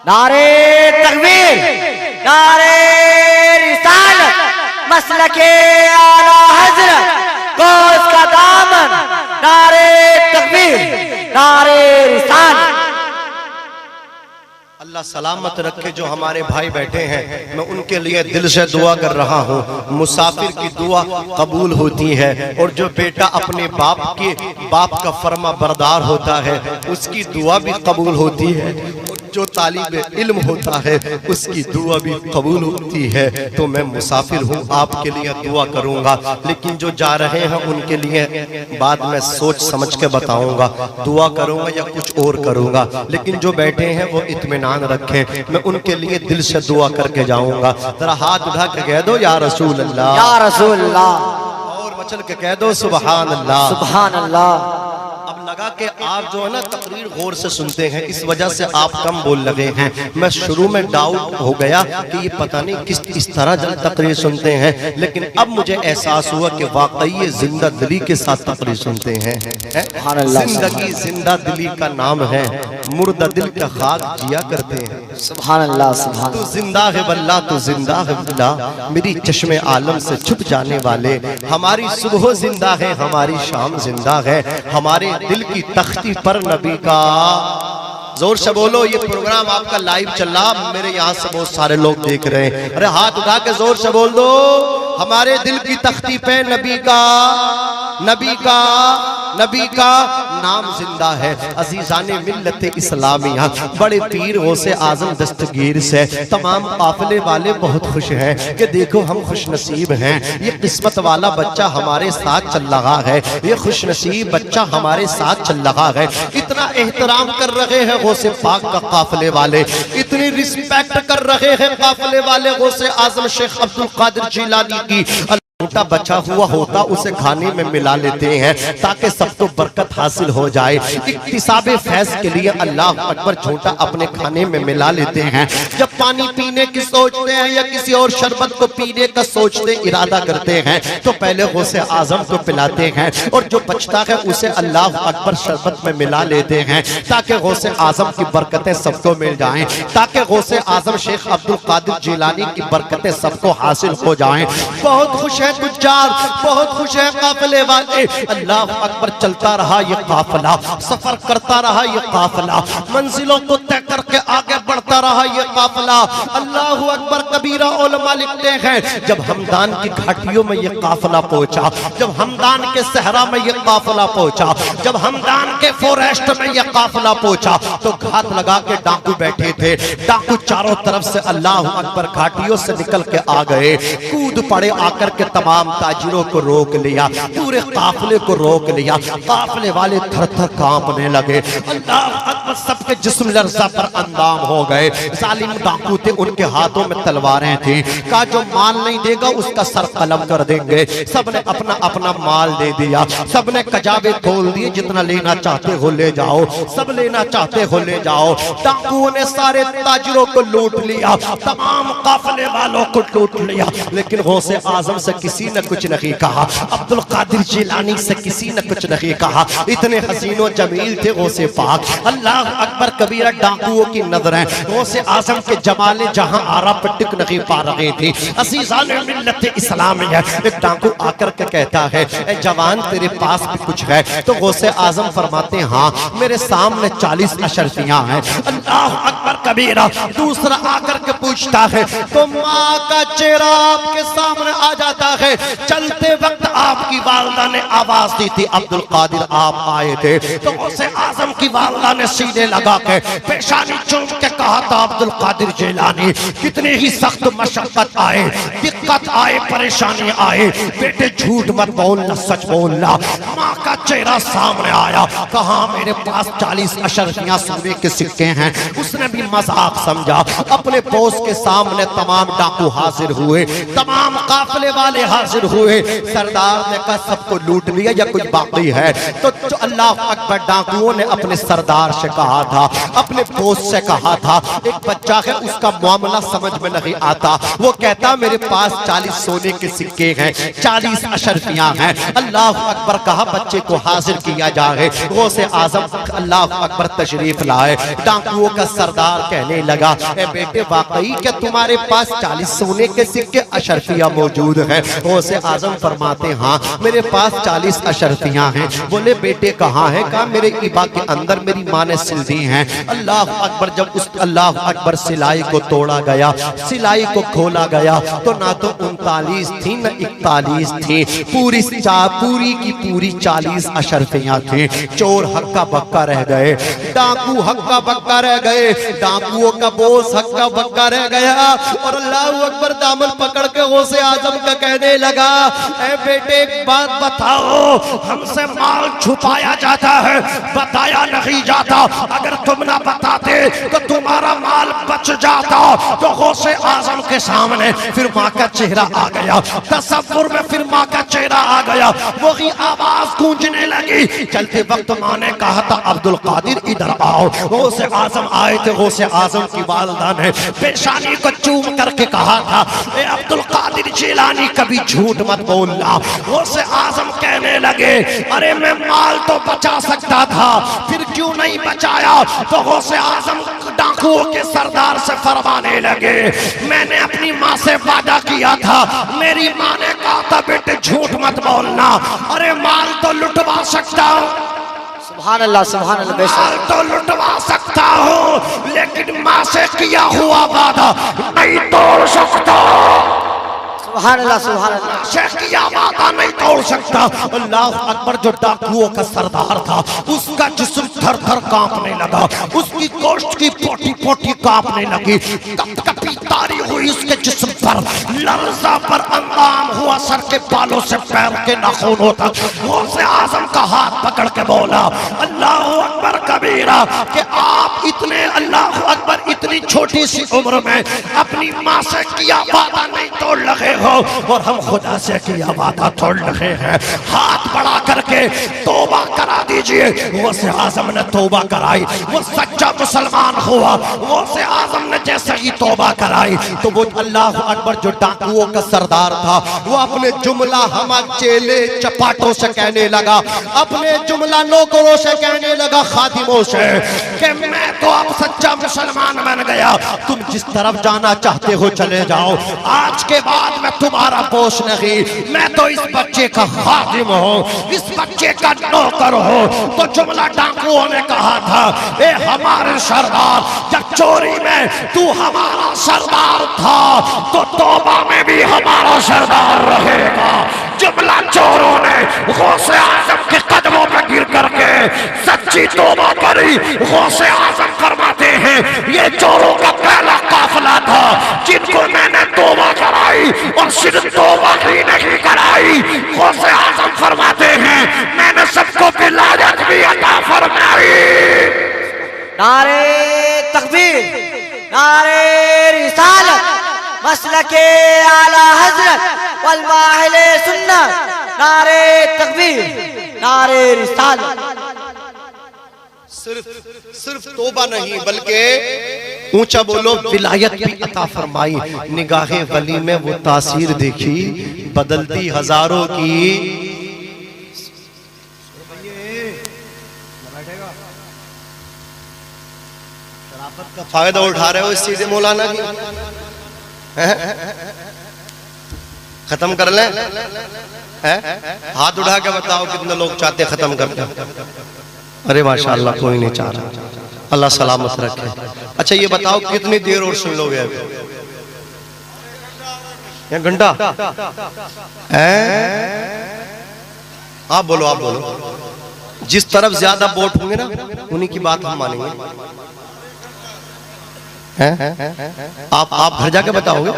नारे तकबीर, नारे रिसालत, मसलके आला हजरत, गौस का दामन, नारे तकबीर, नारे रिसालत। अल्लाह सलामत रखे। जो हमारे भाई बैठे हैं मैं उनके लिए दिल से दुआ कर रहा हूँ। मुसाफिर की दुआ कबूल होती है और जो बेटा अपने बाप का फर्मा बरदार होता है उसकी दुआ भी कबूल होती है, जो तालिब इल्म होता है उसकी दुआ भी कबूल होती है। तो मैं मुसाफिर हूँ, आपके लिए दुआ करूँगा, लेकिन जो जा रहे हैं उनके लिए बाद में सोच समझ के बताऊँगा, दुआ करूँगा या कुछ और करूँगा। लेकिन जो बैठे हैं वो इत्मीनान रखें, मैं उनके लिए दिल से दुआ करके जाऊँगा। जरा हाथ उठा के कह दो या रसूल अल्लाह, या रसूल अल्लाह, और मचल के कह दो सुभान अल्लाह, सुभान अल्लाह। अब लगा के आप जो है ना तकरीर गौर से सुनते हैं, इस वजह से आप कम बोल लगे हैं। मैं शुरू में डाउट हो गया कि ये पता नहीं किस तरह जब तकरीर सुनते हैं, लेकिन अब मुझे एहसास हुआ कि वाकई ये जिंदा दिली के साथ तकरीर सुनते हैं। जिंदगी जिंदा दिली का नाम है, मुर्दा दिल का खाक जिया करते हैं। सुभान अल्लाह, सुभान तू जिंदा है वल्लाह, तू जिंदा है वल्लाह, मेरी चश्मे आलम से छुप जाने वाले। हमारी सुबह जिंदा है, हमारी शाम जिंदा है, हमारे दिल की तख्ती पर नबी का। जोर से बोलो, ये प्रोग्राम आपका लाइव चल रहा, मेरे यहाँ से बहुत सारे लोग देख रहे हैं। अरे हाथ उठा के जोर से बोल दो, हमारे दिल की तख्ती पे नबी का, नबी का, नबी का नाम जिंदा है। अजीजाने मिल्लत इस्लामिया, बड़े पीर गौसे आजम दस्तगीर से तमाम काफिले वाले बहुत खुश हैं कि देखो हम खुश नसीब हैं, ये किस्मत वाला बच्चा हमारे साथ चल रहा है, ये खुश नसीब बच्चा हमारे साथ चल रहा है। इतना एहतराम कर रहे हैं गौसे पाक का काफिले वाले, इतनी रिस्पेक्ट कर रहे हैं काफिले वाले गौसे आजम शेख अब्दुल कादिर जिलानी की। छोटा बचा हुआ होता उसे खाने में मिला लेते हैं ताकि सबको बरकत हासिल हो जाए। इक्तिसाबे फैज के लिए अल्लाह अकबर छोटा अपने खाने में मिला लेते हैं। जब पानी पीने की सोचते हैं या किसी और शरबत को पीने का सोचते इरादा करते हैं तो पहले गौसे आजम को पिलाते हैं और जो बचता है उसे अल्लाह अकबर शरबत में मिला लेते हैं ताकि गौसे आजम की बरकतें सबको मिल जाएं, ताकि गौसे आजम शेख अब्दुल कादिर जिलानी की बरकतें सबको हासिल हो जाएं। बहुत खुश है तुजार, बहुत खुश है काफिले वाले। अल्लाह अकबर चलता रहा ये काफिला, सफर करता रहा ये काफिला, मंजिलों को तय करके आगे बढ़ता रहा ये काफिला। अल्लाह अकबर कबीरा उलमा लिखते हैं जब हमदान की घाटियों में ये काफिला पहुंचा, जब हमदान के सहरा में ये काफिला पहुंचा, जब हमदान के फॉरेस्ट में ये काफिला पहुंचा तो घात लगा के डाकू बैठे थे। डाकू चारों तरफ से अल्लाह अकबर घाटियों से निकल के आ गए, कूद पड़े, आकर के तमाम ताजिरों को रोक लिया, पूरे काफिले को रोक लिया। काफिले वाले थर थर कांपने लगे। अल्लाह अकबर, सबके जिस्म लर्जा पर अंदाम हो गए। जालिम डाकू थे, उनके हाथों में तलवारें थी, कहा जो माल नहीं देगा उसका सर कलम कर देंगे। सबने अपना अपना माल दे दिया, सबने कजाबे खोल दिए, जितना लेना चाहते हो ले जाओ, सब लेना चाहते हो ले जाओ। डाकुओं ने सारे ताजिरों को लूट लिया, तमाम काफिले वालों को लूट लिया, लेकिन गौसे आजम से किसी ने कुछ नहीं कहा, अब्दुल कादिर जिलानी से किसी ने कुछ नहीं कहा। इतने हसीनो जमील थे गौसे पाक। अल्लाह अकबर कबीरा डाकुओं की नजरें गौसे आजम के जमाले जहां आरा पर टिक नहीं पा रहे थे। अजीजाने मिल्लत इस्लामिया, एक डाकू आकर के कहता है ए जवान तेरे पास भी कुछ है? तो गौसे आजम फरमाते हैं हाँ मेरे सामने 40 अशरफियां हैं। अल्लाह अकबर कबीरा दूसरा आकर के पूछता है तो माँ का चेहरा आपके सामने आ जाता है। चलते वक्त आपकी वालदा ने आवाज दी थी अब्दुल कादिर आप आए थे, तो उसे आजम की वालदा ने सीने लगा के पेशानी चूम के कहा था अब्दुल कादिर जिलानी कितनी ही सख्त मशक्कत आए, दिक्कत आए, परेशानी आए, बेटे झूठ मत बोलना, सच बोलना। माँ का चेहरा सामने आया, कहा मेरे पास 40 अशरफियां सोने के सिक्के हैं। उसने भी मजाक समझा। अपने पोस के सामने तमाम डाकू हाजिर हुए, तमाम काफिले वाले हाजिर हुए। सरदार ने कहा सबको लूट लिया या कुछ बाकी है? तो अल्लाह अकबर डाकुओं ने अपने सरदार से कहा था, अपने पोस से कहा था, एक बच्चा है उसका मामला समझ में नहीं आता, वो कहता मेरे पास 40 सोने के सिक्के हैं, 40 अशरफियां हैं। अल्लाह अकबर कहा बच्चे को हाजिर किया जाए। गौसे आजम अल्लाह अकबर तशरीफ लाए। डाकुओं का सरदार कहने लगा ए बेटे वाकई क्या तुम्हारे पास 40 सोने के सिक्के अशरफियां मौजूद हैं? गौसे आजम फरमाते हाँ मेरे पास 40 अशरफियां हैं। बोले बेटे कहाँ है? कहा मेरे इबा के अंदर मेरी माँ ने सिल दी हैं। अल्लाह अकबर, जब उस अल्लाह अकबर सिलाई को तोड़ा गया, सिलाई को खोला गया तो ना तो 39 थी न 41 थी, पूरी की पूरी 40 अशरफियां थी। चोर हक्का बक्का रह गए, डाकू हक्का बक्का रह गए, डाकुओं का बोस हक्का बक्का रह गया। और अल्लाह अकबर दामन पकड़ के गौसे आजम का कहने लगा ए बेटे एक बात बताओ, हमसे माल छुपाया जाता है, बताया नहीं जाता, अगर तुम ना बताते तो तुम्हारा माल बच जाता। तो गौसे आजम के सामने फिर माँ का चेहरा आ गया, तसव्वुर में फिर माँ का चेहरा आ गया, वही आवाज गूंजने लगी। चलते वक्त माँ ने कहा था अब्दुल कादिर इधर आओ। गौसे आजम आए थे। गौसे आजम की वालिदा ने पेशानी को चूम करके कहा था ए अब्दुल कादिर जिलानी कभी झूठ मत बोलना। गौसे आजम कहने लगे अरे मैं माल तो बचा सकता था, फिर क्यों नहीं बचाया? तो गौसे आजम डाकुओं के सरदार से फरमाने लगे मैंने अपनी माँ से वादा किया था, मेरी माँ ने कहा था बेटे झूठ मत बोलना, अरे माल तो लुटवा सकता हूँ, सुभान अल्लाह, सुभान अल्लाह, माल तो लुटवा सकता हूँ, लेकिन माँ से किया हुआ वादा नहीं तोड़ सकता। सुभान अल्लाह सुभान अल्लाह। शेख की वादा नहीं तोड़ सकता। अल्लाह अकबर जो डाकुओं का सरदार था, उसका जिस्म थर थर कांपने लगा, उसकी गोश्त की पोटी पोटी कांपने लगी, कपकपी तारी हुई उसके जिस्म पर, लर्जा पर अंगाम हुआ सर के बालों से पैर के नाखूनों तक। गौसे आजम का हाथ पकड़ के बोला अल्लाह अकबर कबीरा कि आप इतने अल्लाह अकबर इतनी छोटी सी उम्र में अपनी माँ से किया वादा नहीं तोड़ लगे हो और हम खुदा से किया वादा तोड़ लगे हैं। हाथ बढ़ा करके तौबा करा दीजिए। गौसे आजम ने तौबा कराई, वो सच्चा मुसलमान हुआ। गौसे आजम ने जैसे ही तौबा कराई तो वो अल्लाह अकबर जो डाकुओं का सरदार था, वो अपने जुमला हम चेले चपाटों से कहने लगा, अपने जुमला नौकरों से कहने लगा, खादिमों से कि मैं तो अब सच्चा मुसलमान बन गया, तुम जिस तरफ जाना चाहते हो चले जाओ, आज के बाद मैं तुम्हारा पोष नहीं, मैं तो इस बच्चे का खादिम हूँ, इस बच्चे का नौकर हूँ। तो जुमला डाकुओं ने कहा था ए हमारे सरदार, जब चोरी में तू हमारा सरदार था तो तौबा में भी हमारा सरदार रहेगा। जुमला चोरों ने गौसे आजम के कदमों पर गिर करके सच्ची तौबा करी। गौसे आजम फरमाते हैं ये चोरों का पहला काफिला था जिनको मैंने तौबा कराई, और सिर्फ तौबा ही नहीं कराई, गौसे आजम फरमाते हैं मैंने सबको विलायत भी अता फरमाई। नारे तकबीर, नारे रिसालत, मसलके आला हजरत वल माहिले सुन्नत, नारे तकबीर, नारे रिसालत। सिर्फ तौबा नहीं बल्कि ऊंचा बोलो विलायत भी अता फरमाई। निगाहे वली में वो तासीर देखी बदलती हजारों की। शराफत का फायदा उठा रहे हो इस सीधे मौलाना की। खत्म कर लें? हाथ उठा के बताओ कितने लोग चाहते खत्म कर दें? अरे माशाअल्लाह कोई नहीं चाह रहा, अल्लाह सलामत रखे। अच्छा ये बताओ कितनी देर और सुन लोगे अभी? एक घंटा? आप बोलो, आप बोलो। जिस तरफ ज्यादा वोट होंगे ना उन्हीं की बात हम मानेंगे। आप घर जाके बताओगे?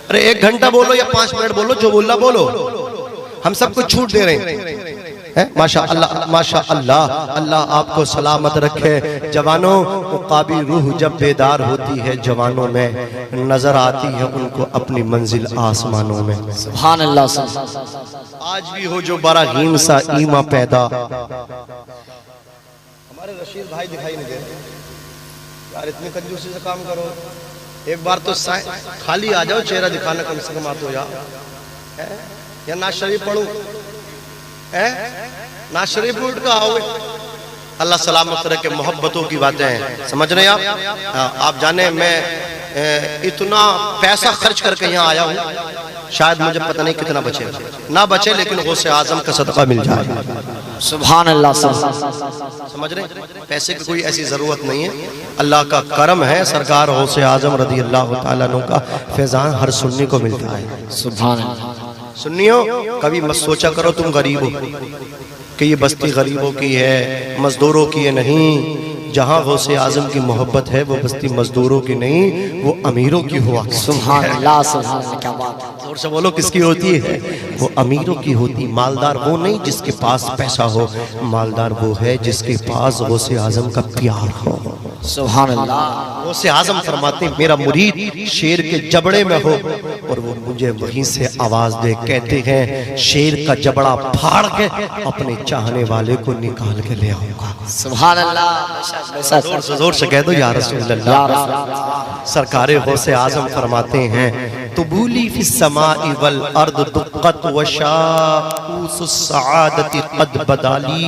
अरे 1 घंटा बोलो या 5 मिनट बोलो, जो बोलना बोलो, हम सबको छूट दे रहे हैं। माशा अल्लाह, माशा अल्लाह, अल्लाह आपको सलामत रखे। जवानों, मुकाबी रूह जब बेदार होती है जवानों में, नजर आती है उनको अपनी मंजिल आसमानों में। सुभान अल्लाह। आज भी हो जो बड़ा हीन सा ईमा पैदा। हमारे रशीद भाई दिखाई नहीं दे रहे यार, इतनी कंजूसी से काम करो। एक बार तो खाली आ जाओ, चेहरा दिखाना कम से कम आ तो यार। या ना शरीफ पढ़ू ना शरीफ उठ का आओगे। अल्लाह सलामत रखे। मोहब्बतों की बातें हैं, समझ रहे हैं आप जाने मैं इतना पैसा खर्च करके यहाँ आया हूँ, शायद मुझे पता नहीं कितना बचे ना बचे, लेकिन गौसे आजम का सदका मिल जाए। सुभान अल्लाह। समझ रहे? पैसे की कोई ऐसी जरूरत नहीं है, अल्लाह का करम है। सरकार गौसे आजम रदी अल्लाह तआला अन्हु का फैजान हर सुन्नी को मिलता है। सुभान अल्लाह। सुन्नियों, कभी मत सोचा करो तुम गरीब हो कि ये बस्ती गरीबों की है, मजदूरों की है। नहीं, जहाँ गौसे आजम की मोहब्बत है वो बस्ती मजदूरों की नहीं, वो अमीरों की हुआ। सुभान अल्लाह, सुभान अल्लाह, क्या बात है। जोर से बोलो, किसकी होती है? वो अमीरों की होती। मालदार वो नहीं जिसके पास पैसा हो, मालदार वो है जिसके पास गौसे आजम का प्यार हो। सुभान अल्लाह। गौसे आजम फरमाते मेरा मुरीद शेर के जबड़े में हो और वो मुझे वहीं से आवाज दे, कहते हैं शेर का जबड़ा फाड़ के अपने चाहने वाले को निकाल के ले आऊंगा। सुभान अल्लाह। जोर से कह दो या रसूल अल्लाह। सरकारे गौसे आजम फरमाते हैं तुबूली फिस समाई वल अर्द दुक्कत व शाऊस सआदती कद बदाली।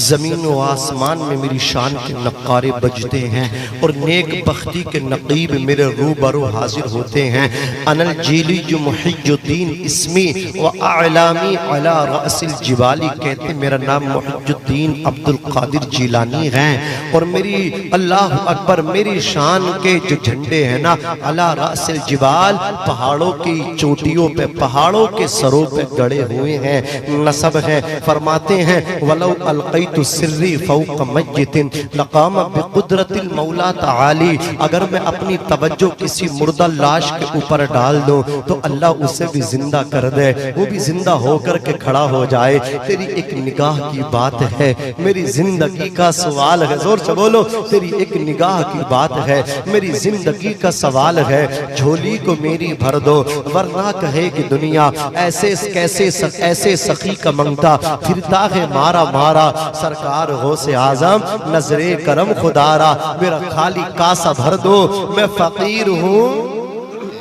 जमीन व आसमान में मेरी शान के नक्कारे बजते हैं और नेक बख्ती के नकीब मेरे रूबरू हाजिर होते हैं। अनल जीली जो मुहिजुद्दीन इसमी व आलामी अला रअसिल जिबाली, कहते मेरा नाम मुहिजुद्दीन अब्दुल कादिर जिलानी है और मेरी अल्लाह अकबर मेरी शान के जो झंडे हैं ना, अला रअसिल जिबाल, पहाड़ों की चोटियों पे, पहाड़ों के सरों पे गड़े हुए हैं, नसब है। फरमाते हैं वलौ अलक़ैतु सिर्री फ़ौक़ मय्यतिन लक़ाम बिक़ुद्रतिल मौला तआली, अगर मैं अपनी तवज्जो किसी मुर्दा लाश के ऊपर डाल दूं तो अल्लाह उसे भी जिंदा कर दे, वो भी जिंदा होकर के खड़ा हो जाए। तेरी एक निगाह की बात है, मेरी जिंदगी का सवाल है। जोर से बोलो, तेरी एक निगाह की बात है, मेरी जिंदगी का सवाल है। झोली को मेरी भर दो वरना कहे कि दुनिया ऐसे कैसे ऐसे सखी का मंगता फिरता है मारा मारा। सरकार हो से आजम नजरे करम खुदारा, मेरा खाली कासा भर दो, मैं फकीर हूँ।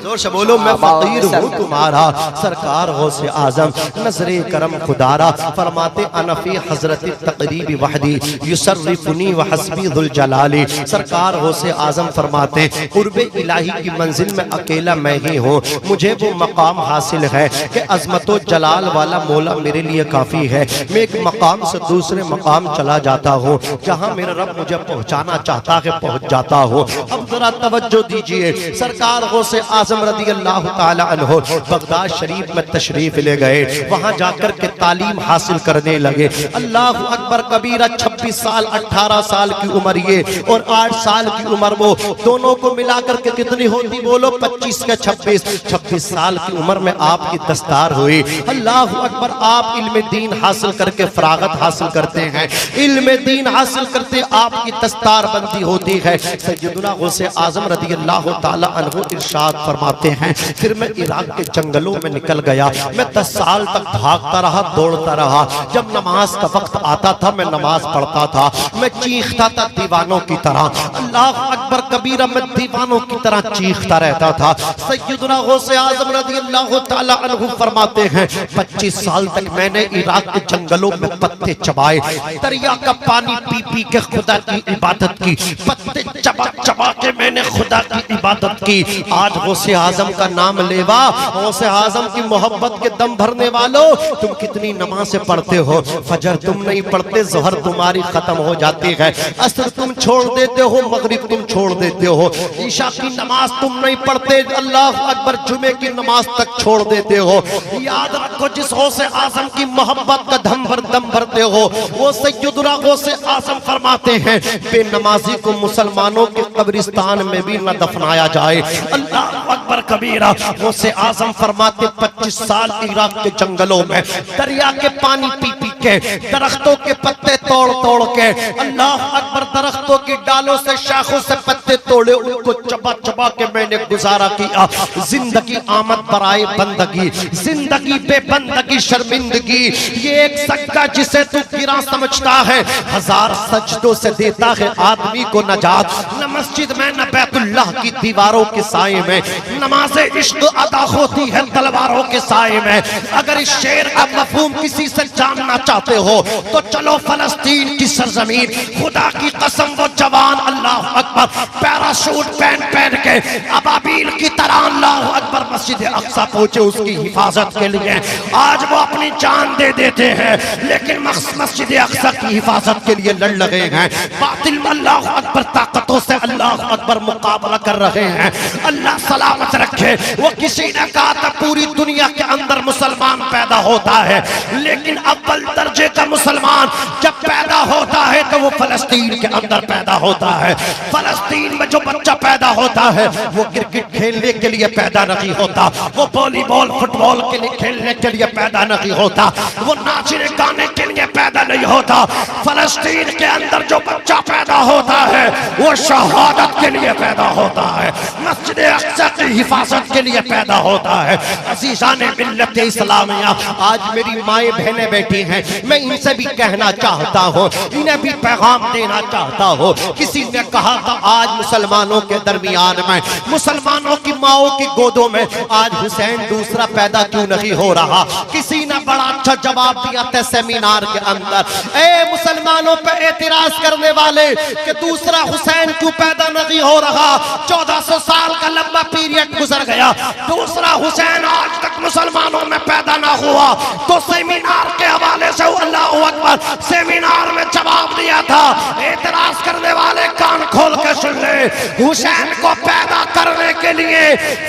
जोर से बोलो, मैं फकीर हूँ तुम्हारा। सरकार हो से आजम नजरे करम खुदारा। फरमाते अनफी हजरत तकरीब वहदी युसर्रिफुनी व हस्बी जुल जलाली। सरकार हो से आजम फरमाते कुर्बे इलाही की मंजिल में अकेला मैं ही हूँ, मुझे वो मकाम हासिल है कि अजमतो जलाल वाला मौला मेरे लिए काफी है। मैं एक मकाम से दूसरे मकाम चला जाता हूँ, जहाँ मेरा रब मुझे पहुँचाना चाहता है पहुँच जाता हूँ। अब जरा तवज्जो दीजिए, सरकार हो से आजम रज़ी अल्लाह ताला अन्हो बगदाद शरीफ में तशरीफ ले गए, वहां जाकर के तालीम हासिल करने लगे। अल्लाह अकबर कबीरा 26 साल 18 साल की उम्र ये और 8 साल की उम्र वो, दोनों को मिलाकर के कितनी होती बोलो? 25 के 26 साल की उम्र में आपकी दस्तार हुई। अल्लाह अकबर, आप इल्म दीन हासिल करके फरागत हासिल करते हैं, इल्म दीन हासिल करते आपकी दस्तार बंदी होती है। सैयदुना गौसे आजम रज़ी अल्लाह ताला अन्हु इरशाद फरमाते हैं फिर मैं इराक के जंगलों में निकल गया। मैं 10 साल तक भागता रहा, दौड़ता रहा। जब नमाज का वक्त आता था मैं नमाज पढ़ता था, मैं चीखता था दीवानों की तरह। अल्लाह अकबर कबीरा, मैं दीवानों की तरह चीखता रहता था। सैयदुना गौसे आजम रज़ी अल्लाह ताला अन्हु फरमाते हैं 25 साल तक मैंने इराक के जंगलों में पत्ते चबाए, दरिया का पानी पी पी के खुदा की इबादत की, पत्ते चबा चबा के मैंने खुदा की इबादत की। आज गौसे आजम का नाम लेवा, गौसे आजम की मोहब्बत के दम भरने वालों, तुम कितनी नमाज़ें पढ़ते हो? फजर तुम नहीं पढ़ते, ज़ोहर तुम्हारी खत्म हो जाती है, असर तुम छोड़ देते हो, मगरिब तुम छोड़ देते हो, ईशा की नमाज तुम नहीं पढ़ते, अल्लाह अकबर जुमे की नमाज तक छोड़ देते हो। याद रखो, जिस गौसे आजम की मोहब्बत का दम भरते हो, वो सैयदुना गौसे आजम फरमाते हैं बेनमाजी को मुसलमानों के कब्रिस्तान में भी न दफनाया जाए। अल्लाह अकबर कबीरा। गौसे आजम फरमाते 25 साल इराक के जंगलों में दरिया के पानी पी पी के, दरख्तों के पत्ते तोड़ तोड़ के, अल्लाह अकबर, दरख्तों की डालों से शाखों से पत्ते तोड़े, उनको चबा चबा के मैंने गुजारा किया। जिंदगी आमद बराए बंदगी, जिंदगी बेबंदगी शर्मिंदगी। ये एक सक्का जिसे तू गिरा समझता है, 1000 सजदों से देता है आदमी को नजात। न मस्जिद में न बैतुल्लाह की दीवारों के साए में, नमाज़े इश्क अदा होती है तलवारों के साए में। अगर इस शेर का मफहूम किसी से जानना चाहते हो तो चलो फलस्तीन की सरजमीन, खुदा की कसम वो जवान अल्लाह अकबर पैराशूट पहन के अबाबील की तरह अल्लाह अकबर मस्जिद अक्सा पहुंचे उसकी हिफाजत के लिए। आज वो अपनी जान दे देते हैं, लेकिन मस्जिद अक्सा की हिफाजत के लिए लड़ लगे हैं। बातिल में अल्लाह अकबर ताकतों से अल्लाह अकबर मुकाबला कर रहे हैं। अल्लाह सलामत रखे। वो किसी ने कहा था पूरी दुनिया के अंदर मुसलमान पैदा होता है, लेकिन अव्वल दर्जे का मुसलमान जब पैदा होता है तो वो फलस्तीन के अंदर पैदा होता है। फलस्तीन में जो बच्चा पैदा होता है वो क्रिकेट खेलने के लिए पैदा नहीं होता, वो वॉलीबॉल फुटबॉल के लिए खेलने के लिए पैदा नहीं होता, वो नाचने गाने के लिए पैदा नहीं होता। फलस्तीन के अंदर जो बच्चा पैदा होता है वो शहादत के लिए पैदा होता है, मस्जिद अक्सा की हिफाजत के लिए पैदा होता है। अज़ीज़ाने मिल्लत इस्लामिया, आज मेरी माएँ बहनें बैठी हैं, मैं इनसे भी कहना चाहता हूँ, इन्हें भी पैगाम देना चाहता हूँ। किसी ने कहा था आज मुसलमानों के दरमियान में, मुसलमानों की माओं की गोदों में आज हुसैन दूसरा पैदा क्यों नहीं हो रहा? किसी ने बड़ा अच्छा जवाब दिया था सेमिनार के अंदर, ए मुसलमानों पे एतराज करने वाले कि दूसरा हुसैन क्यों पैदा नहीं हो रहा? 1400 साल का लंबा पीरियड गुजर गया, दूसरा हुसैन आज तक मुसलमानों में पैदा ना हुआ। तो सेमिनार के हवाले से अल्लाह अकबर सेमिनार में जवाब दिया था, एतराज करने वाले कान खोल के सुन ले, हुसैन को पैदा करने के लिए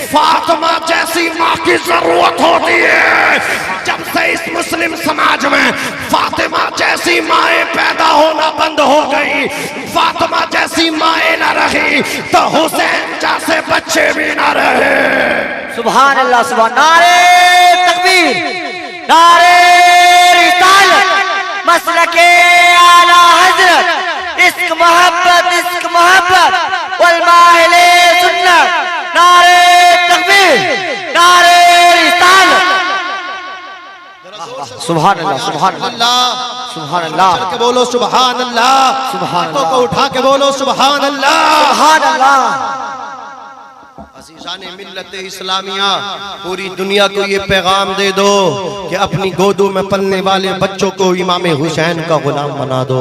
फातिमा जैसी माँ की जरूरत होती है। जब से इस मुस्लिम समाज में फातिमा जैसी माएँ पैदा होना बंद हो गई, फातिमा जैसी माएँ न रही, तो हुसैन जैसे बच्चे भी न रहे। सुभान अल्लाह, सुभान, नारे तकबीर, नारे रिसालत, मसलके आला हजरत, इश्क मोहब्बत वल्माहिले सुन्नत, नारे तकबीर, नारे रिसालत। सुभान अल्लाह, सुभान अल्लाह, सुभान अल्लाह। चल के बोलो सुभान अल्लाह, सुभान हाथों को अल्लाह, उठा के बोलो सुभान अल्लाह। सुभान अल्लाह। अज़ीज़ाने मिल्लत इस्लामिया, पूरी दुनिया को ये पैगाम दे दो कि अपनी गोदों में पलने वाले बच्चों को इमाम हुसैन का गुलाम बना दो।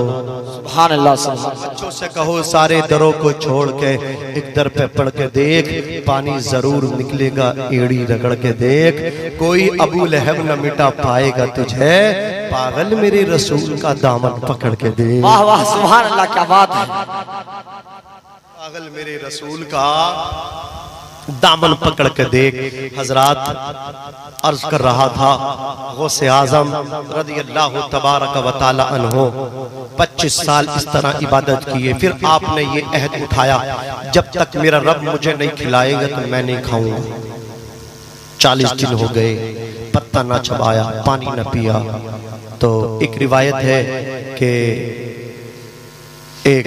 सुभान अल्लाह, सुभान। बच्चों से कहो सारे दरों को छोड़ के एक दर पे पढ़ के देख, पानी जरूर निकलेगा, एड़ी रगड़ के देख, कोई अबू लहब न मिटा पाएगा तुझे, पागल मेरे रसूल का दामन पकड़ के देख। वाह वाह, सुभान अल्लाह, क्या बात है। पागल मेरे रसूल का दामन पकड़ के देख। हजरात, अर्ज कर रहा था, गौसे आजम रज़ी अल्लाह तबारक व तआला अन्हो 25 साल इस तरह इबादत किए, फिर आपने ये अहद उठाया, जब तक मेरा रब मुझे नहीं खिलाएगा तो मैं नहीं खाऊंगा। 40 दिन हो गए, पत्ता ना चबाया, पानी न पिया। तो एक रिवायत है कि एक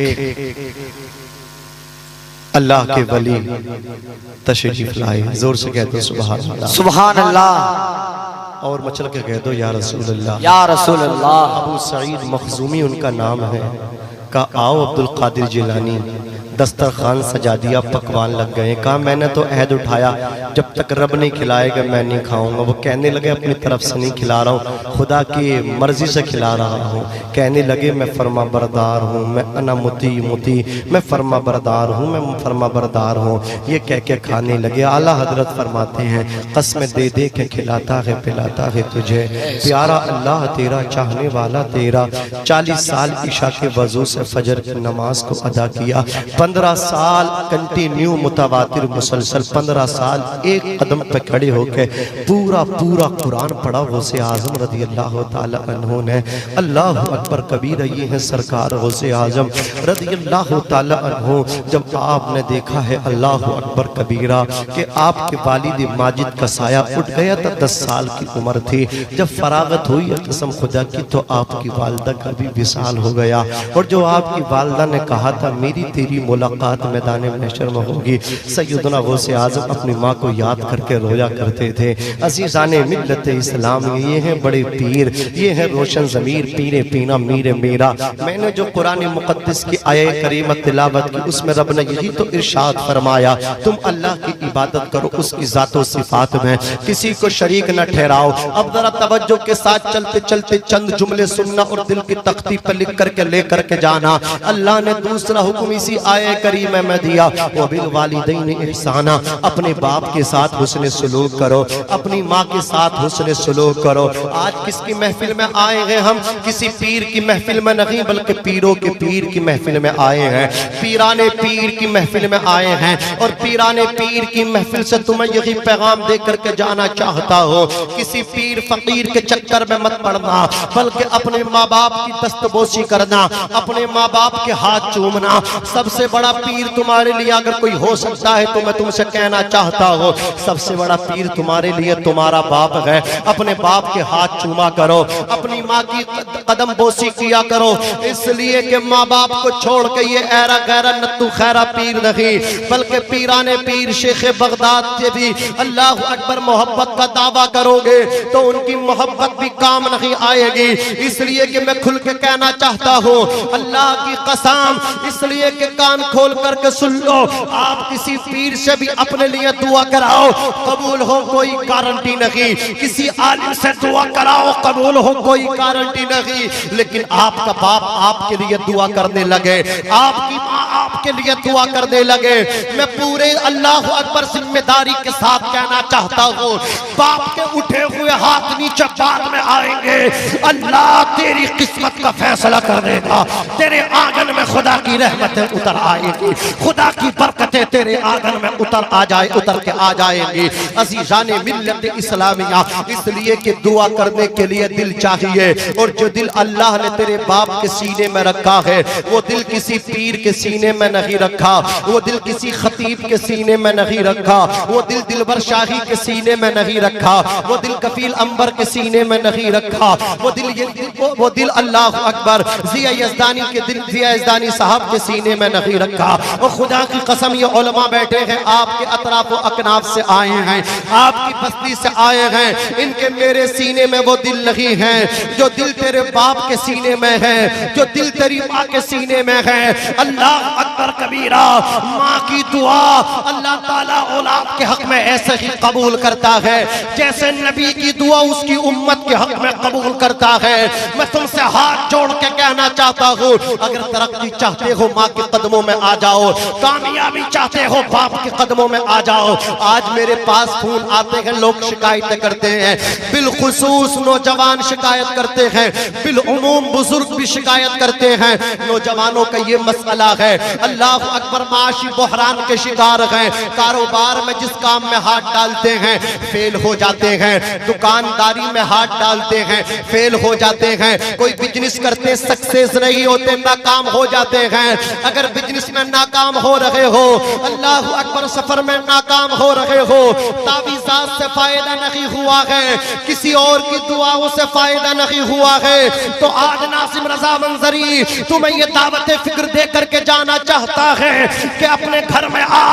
अल्लाह के वली तशरीफ लाए, जोर से कह दो सुभान अल्लाह, सुभान अल्लाह, और मचल के कह दो या रसूल अल्लाह, या रसूल अल्लाह। अबू सईद मखजूमी उनका नाम है। का आओ अब्दुल कादिर जिलानी, दस्तरखान सजा दिया, पकवान लग गए। कहा मैंने तो अहद उठाया, जब तक रब नहीं खिलाएगा मैं नहीं खाऊंगा। वो कहने लगे अपनी तरफ से नहीं खिला रहा हूँ, खुदा की मर्जी से खिला रहा हूँ। कहने लगे मैं फर्मा बरदार हूँ, मैं अना मुती, मैं फर्मा बरदार हूँ, मैं फर्मा बरदार हूँ। ये कह के खाने लगे। आला हजरत फरमाते हैं, कसमें दे दे के खिलाता है पिलाता है तुझे, प्यारा अल्लाह तेरा, चाहने वाला तेरा। 40 साल ईशा के वजू से फजर की नमाज को अदा किया। 15 साल कंटिन्यू मुतवातिर मुसलसल, 15 साल एक कदम पे खड़े होकर पूरा कुरान पढ़ा गौसे आजम रज़ी अल्लाह ताला अन्हु ने। अल्लाह अकबर कबीरा, ये है सरकार गौसे आजम रज़ी अल्लाह ताला अन्हु। जब आपने देखा है अल्लाह अकबर कबीरा कि आपके वालिद माजिद का साया उठ गया था, 10 साल की उम्र थी। जब फरागत हुई कसम खुदा की, तो आपकी वालदा का भी विसाल हो गया। और जो आपकी वालदा ने कहा था मेरी तेरी मुलाकात मैदान महशर में होगी, सैयदना गौसे आज़म अपनी माँ को याद करके रोया करते थे। अज़ीज़ाने मिल्लत इस्लाम, ये हैं बड़े पीर, ये हैं रोशन ज़मीर, पीरे पीना मीरे मेरा। मैंने जो कुरान मुक़द्दस की आयत करीम तिलावत की, उसमें रब ने यही तो इरशाद फरमाया, तुम अल्लाह की इबादत करो, उसकी ज़ातो सिफ़ात में किसी को शरीक न ठहराओ। अब जरा तवज्जो के साथ चलते चलते चंद जुमले सुनना और दिल की तख्ती पर लिख करके ले करके जाना। अल्लाह ने दूसरा हुक्म इसी आयत करीम में दिया, वो बिल वालिदैन इहसाना, अपने बाप के साथ हुस्न सलूक करो, अपनी माँ के साथ हुस्न सलूक करो। आज किसकी महफिल में आए हैं हम? किसी पीर की महफिल में नहीं, बल्कि पीरों के पीर की महफिल में आए हैं, पीराने पीर की महफिल में आए हैं। और पीराने पीर की महफिल से तुम्हें यही पैगाम दे करके जाना चाहता हो, किसी पीर फकीर के चक्कर में मत पड़ना, बल्कि अपने माँ बाप की दस्तबोसी करना, अपने माँ बाप के हाथ चूमना। सबसे बड़ा पीर तुम्हारे लिए अगर कोई हो सकता है तो मैं तुमसे कहना चाहता हूँ, सबसे बड़ा पीर तुम्हारे लिए तुम्हारा बाप है। अपने बाप के हाथ चूमा करो, अपनी माँ की कदम बोसी किया करो, इसलिए कि माँ बाप को छोड़ के ये ऐरा गैरा नत्तू खैरा पीर नहीं, बल्कि पीराने पीर शेख बगदाद से भी अल्लाह अकबर मोहब्बत का दावा करोगे तो उनकी मोहब्बत भी काम नहीं आएगी। इसलिए कि मैं खुल के कहना चाहता हूँ, अल्लाह की कसम, इसलिए कि कान खोल करके सुन लो, आप किसी पीर से भी अपने लिए दुआ कराओ, कबूल हो कोई गारंटी नहीं। किसी आलिम से दुआ कराओ, कबूल हो कोई गारंटी नहीं। लेकिन आपका बाप आपके लिए दुआ करने लगे, आपकी माँ आपके के लिए दुआ करने लगे। मैं पूरे अल्लाह अकबर जिम्मेदारी के साथ कहना चाहता हूँ, बाप के उठे हुए हाथ नीचे बाद में आएंगे। अल्लाह तेरी किस्मत का फैसला कर देगा। तेरे आंगन में खुदा की रहमतें उतर आएगी, खुदा की बरकतें तेरे आंगन में उतर के आ जाएंगी। अज़ीज़ाने मिल्लत इस्लामिया, इसलिए कि दुआ करने के लिए दिल चाहिए, और जो दिल अल्लाह ने तेरे बाप के सीने में रखा है वो दिल किसी पीर के सीने में नहीं रखा, वो दिल किसी खतीब के सीने में नहीं रखा, वो दिल दिलबर शाही के सीने में नहीं रखा, वो दिल कफील अंबर के सीने में नहीं रखा, वो दिल अल्लाह अकबर ज़िया यज़दानी के दिल, ज़िया यज़दानी साहब के सीने में नहीं रखा। और खुदा की कसम ये उलमा बैठे हैं आपके अतराफ व अकनाफ से आए हैं, आपकी बस्ती से आए हैं, इनके मेरे सीने में वो दिल नहीं है जो दिल तेरे बाप के सीने में है, जो दिल तेरी माँ के सीने में है। अल्लाह अकबर कबीरा, माँ की दुआ अल्लाह ताला औलाद के हक में ऐसे ही कबूल करता है जैसे नबी की दुआ उसकी उम्मत के हक में कबूल करता है। मैं तुमसे हाथ जोड़ के कहना चाहता हूँ, अगर तरक्की चाहते हो माँ के कदमों में आ जाओ, कामयाबी चाहते हो बाप के कदमों में आ जाओ। आज मेरे पास फोन आते हैं, लोग शिकायतें करते हैं, बिलखुसूस नौजवान शिकायत करते हैं, बिलउमूम बुजुर्ग भी शिकायत करते हैं। नौजवानों का ये मसला है, अल्लाह अकबर, माशी बहरान के शिकार हैं, कारोबार में जिस काम में हाथ डालते हैं फेल हो जाते हैं, दुकानदारी में हाथ डालते हैं फेल हो जाते हैं, कोई बिजनेस करते सक्सेस नहीं होते, नाकाम हो जाते हैं। अगर बिजनेस में नाकाम हो रहे हो, अल्लाह अकबर, सफर में नाकाम हो रहे हो, तावीज़ात से फायदा नहीं हुआ है, किसी और की दुआओं से फायदा नहीं हुआ है, तो आज नासिम रजा मंजरी तुम्हें ये दावत फिक्र दे करके जाना चाहता है कि अपने घर में आ,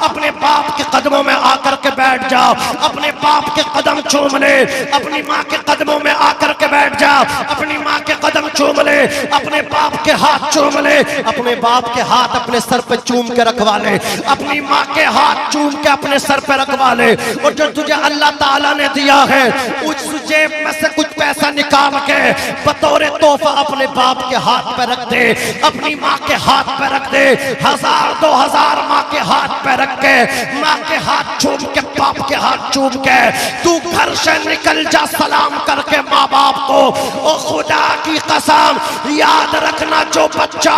अपने बाप के कदमों में आकर के बैठ जा, अपने बाप के कदम चूम ले, अपनी माँ के कदमों में आकर के बैठ जा, अपनी माँ के कदम चूम ले, अपने बाप के हाथ चूम ले, अपने बाप के हाथ अपने सर पे चूम के रखवा ले, अपनी माँ के हाथ चूम के अपने सर पे रखवा ले। और जो तुझे अल्लाह ताला ने दिया है उस जेब में से कुछ पैसा निकाल के बतौर तोहफा अपने बाप के हाथ पे रख दे, अपनी माँ के हाथ पे रख दे, 1000 2000 माँ के हाथ पे रख के, माँ के हाथ चूम के, बाप के हाथ चूम के तू घर से निकल जा सलाम करके माँ बाप को। ओ खुदा की कसम याद रखना, जो बच्चा,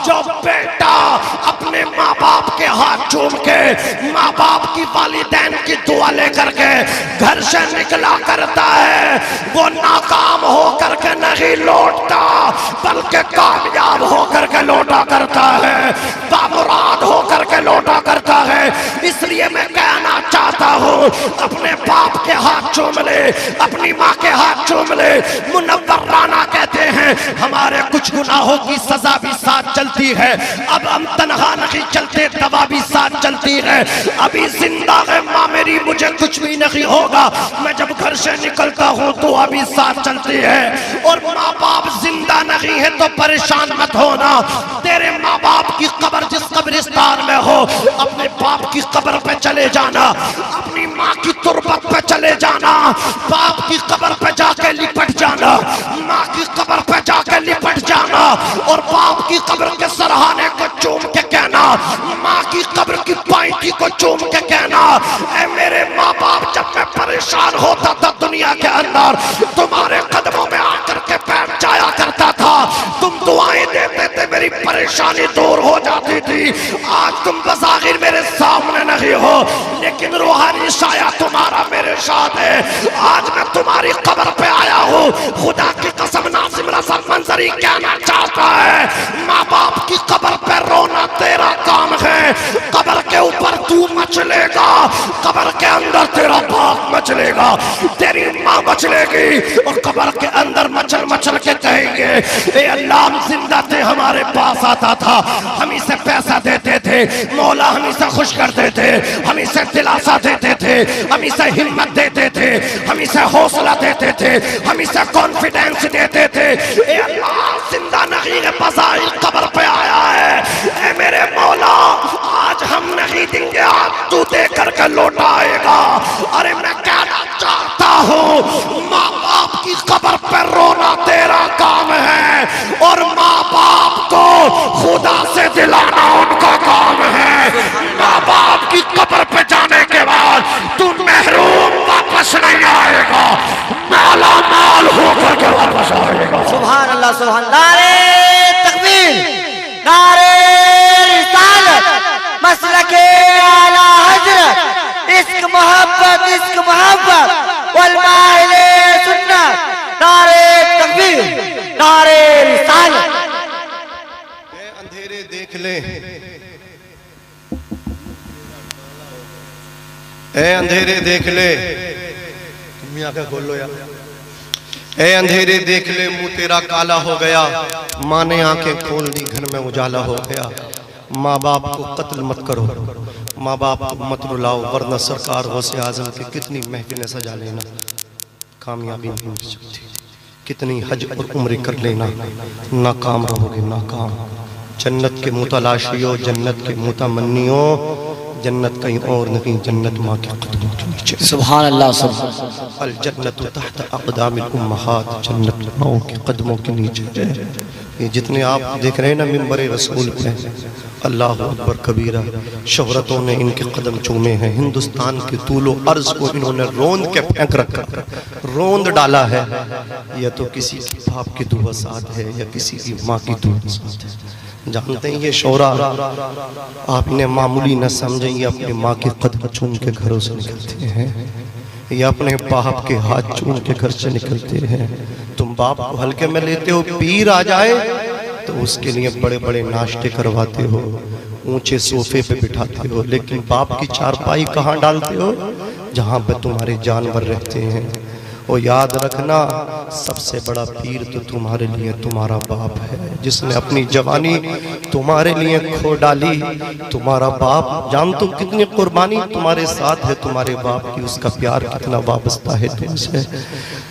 जो बेटा अपने माँ बाप के हाथ चूम के, माँ बाप की वालिदैन की दुआ लेकर के घर से निकला करता है, वो नाकाम होकर के नहीं लौटता बल्कि कामयाब होकर के लौटा करता है, बामुराद होकर के लौटा करता है। इसलिए मैं कहना चाहता हूँ, अपने बाप के हाथ चूम ले, अपनी माँ के हाथ चूम ले। मुनव्वर राना कहते हैं, हमारे कुछ गुनाहों की सजा भी साथ चलती है, अब हम तनहा नहीं चलते, दवा भी साथ चलती है। अभी जिंदा है माँ मेरी, मुझे कुछ भी नहीं होगा, मैं जब घर से निकलता हूँ तो अभी साथ चलती है। और माँ बाप जिंदा नहीं है तो परेशान मत होना, तेरे माँ बाप की कब्र जिस कब्रिस्तान में हो, अपने बाप की कब्र पे चले जाना, अपनी माँ की तुरबत पे चले जाना, बाप की कब्र पे जाके लिपट जाना, माँ की कब्र पे जाके लिपट जाना, और बाप की कब्र के सरहाने को चूम के कहना, माँ की कब्र की पाइटी को चूम के कहना, ऐ मेरे माँ बाप, जब मैं परेशान होता था दुनिया के अंदर, तुम्हारे कदमों में आकर के बैठ जाया करता था, तुम दुआएं देते थे, मेरी परेशानी दूर हो जाती थी। आज तुम बज़ाहिर मेरे सामने नहीं हो, लेकिन रूहानी साया तुम्हारा मेरे साथ है। आज मैं तुम्हारी कब्र पे आया हूँ, खुदा की कसम नासिम रजा मंजरी कहना चाहता है, माँ बाप की कब्र पे रोना तेरा काम है, कब्र के ऊपर तू मचलेगा, कब्र के अंदर तेरा बाप मचलेगा, तेरी माँ मचलेगी, और कब्र के अंदर मचल मचल के कहेंगे, ए अल्लाह, हम जिंदा थे, हमारे पास आता था, हम इसे पैसा देते थे, मौला हम इसे खुश करते थे, हम इसे दिलासा देते थे, हम इसे हिम्मत देते थे, हम इसे हौसला देते थे, हम इसे कॉन्फिडेंस देते थे। ए अल्लाह, जिंदा नहीं है, बज़ाहिर कब्र पे आया है, ए मेरे मौला, आज हम नहीं देंगे, आज तू दे करके लौटाएगा। अरे मैं कहना चाहता हूँ, माँ बाप की कब्र पे रोना तेरा काम है, और माँ बाप को खुदा से दिलाना उनका हराम है। माँ बाप की कब्र पे जाने के बाद तू महरूम वापस नहीं आएगा, माला माल होकर के वापस आएगा। सुभान अल्लाह सुभान। नारे तकबीर, नारे रिसालत, मसलके आला हजरत, इश्क मोहब्बत वल्माइले सुन्नत। नारे तकबीर, नारे रिसालत। अंधेरे देख ले, ए अंधेरे देख ले, तुम यहाँ खोल लो यार। ए अंधेरे देख ले, मुंह तेरा काला हो गया, माँ ने आंखें खोल दी, घर में उजाला हो गया। माँ बाप को कत्ल मत करो, माँ बाप को मत रुलाओ, वरना सरकार गौसे आजम की कितनी महफिलें सजा लेना, कामयाबी नहीं मिल सकती। कितनी हज और उम्र कर लेना, नाकाम रहोगे, नाकाम। जन्नत के मुतलाशियों, जन्नत के मुतमन्नियों, जन्नत कहीं और नहीं, जन्नत माँ के कदमों के नीचे। सुभान अल्लाह सुभान। अल जन्नतु तहत अक़दामिल उम्महात, जन्नत माओ के कदमों के नीचे है। ये जितने आप देख रहे हैं ना मिंबर रसूल पे, अल्लाह अकबर कबीरा, शोहरतों ने इनके कदम चूमे हैं। हिंदुस्तान के तूलो अर्ज को इन्होंने रोंद के फेंक रखा, रोंद डाला है। या तो किसी की बाप की दुआ साथ है, या किसी की माँ की दुआ साथ है। जानते हैं ये शोरा, आप इन्हें मामूली न समझें, ये अपने माँ के कदम चूम के घरों से निकलते हैं, ये अपने बाप के हाथ चूम के घर से निकलते हैं। तुम बाप को हल्के में लेते हो, पीर आ जाए तो उसके लिए बड़े बड़े नाश्ते करवाते हो, ऊंचे सोफे पे बिठाते हो, लेकिन बाप की चारपाई कहाँ डालते हो? जहाँ पे तुम्हारे जानवर रहते हैं। वो याद रखना, सबसे बड़ा पीर तो तुम्हारे लिए तुम्हारा बाप है, जिसने अपनी जवानी तुम्हारे लिए खो डाली। तुम्हारा बाप जान तो कितनी कुर्बानी तुम्हारे साथ है, तुम्हारे बाप की, उसका प्यार कितना वाबस्ता है तुमसे।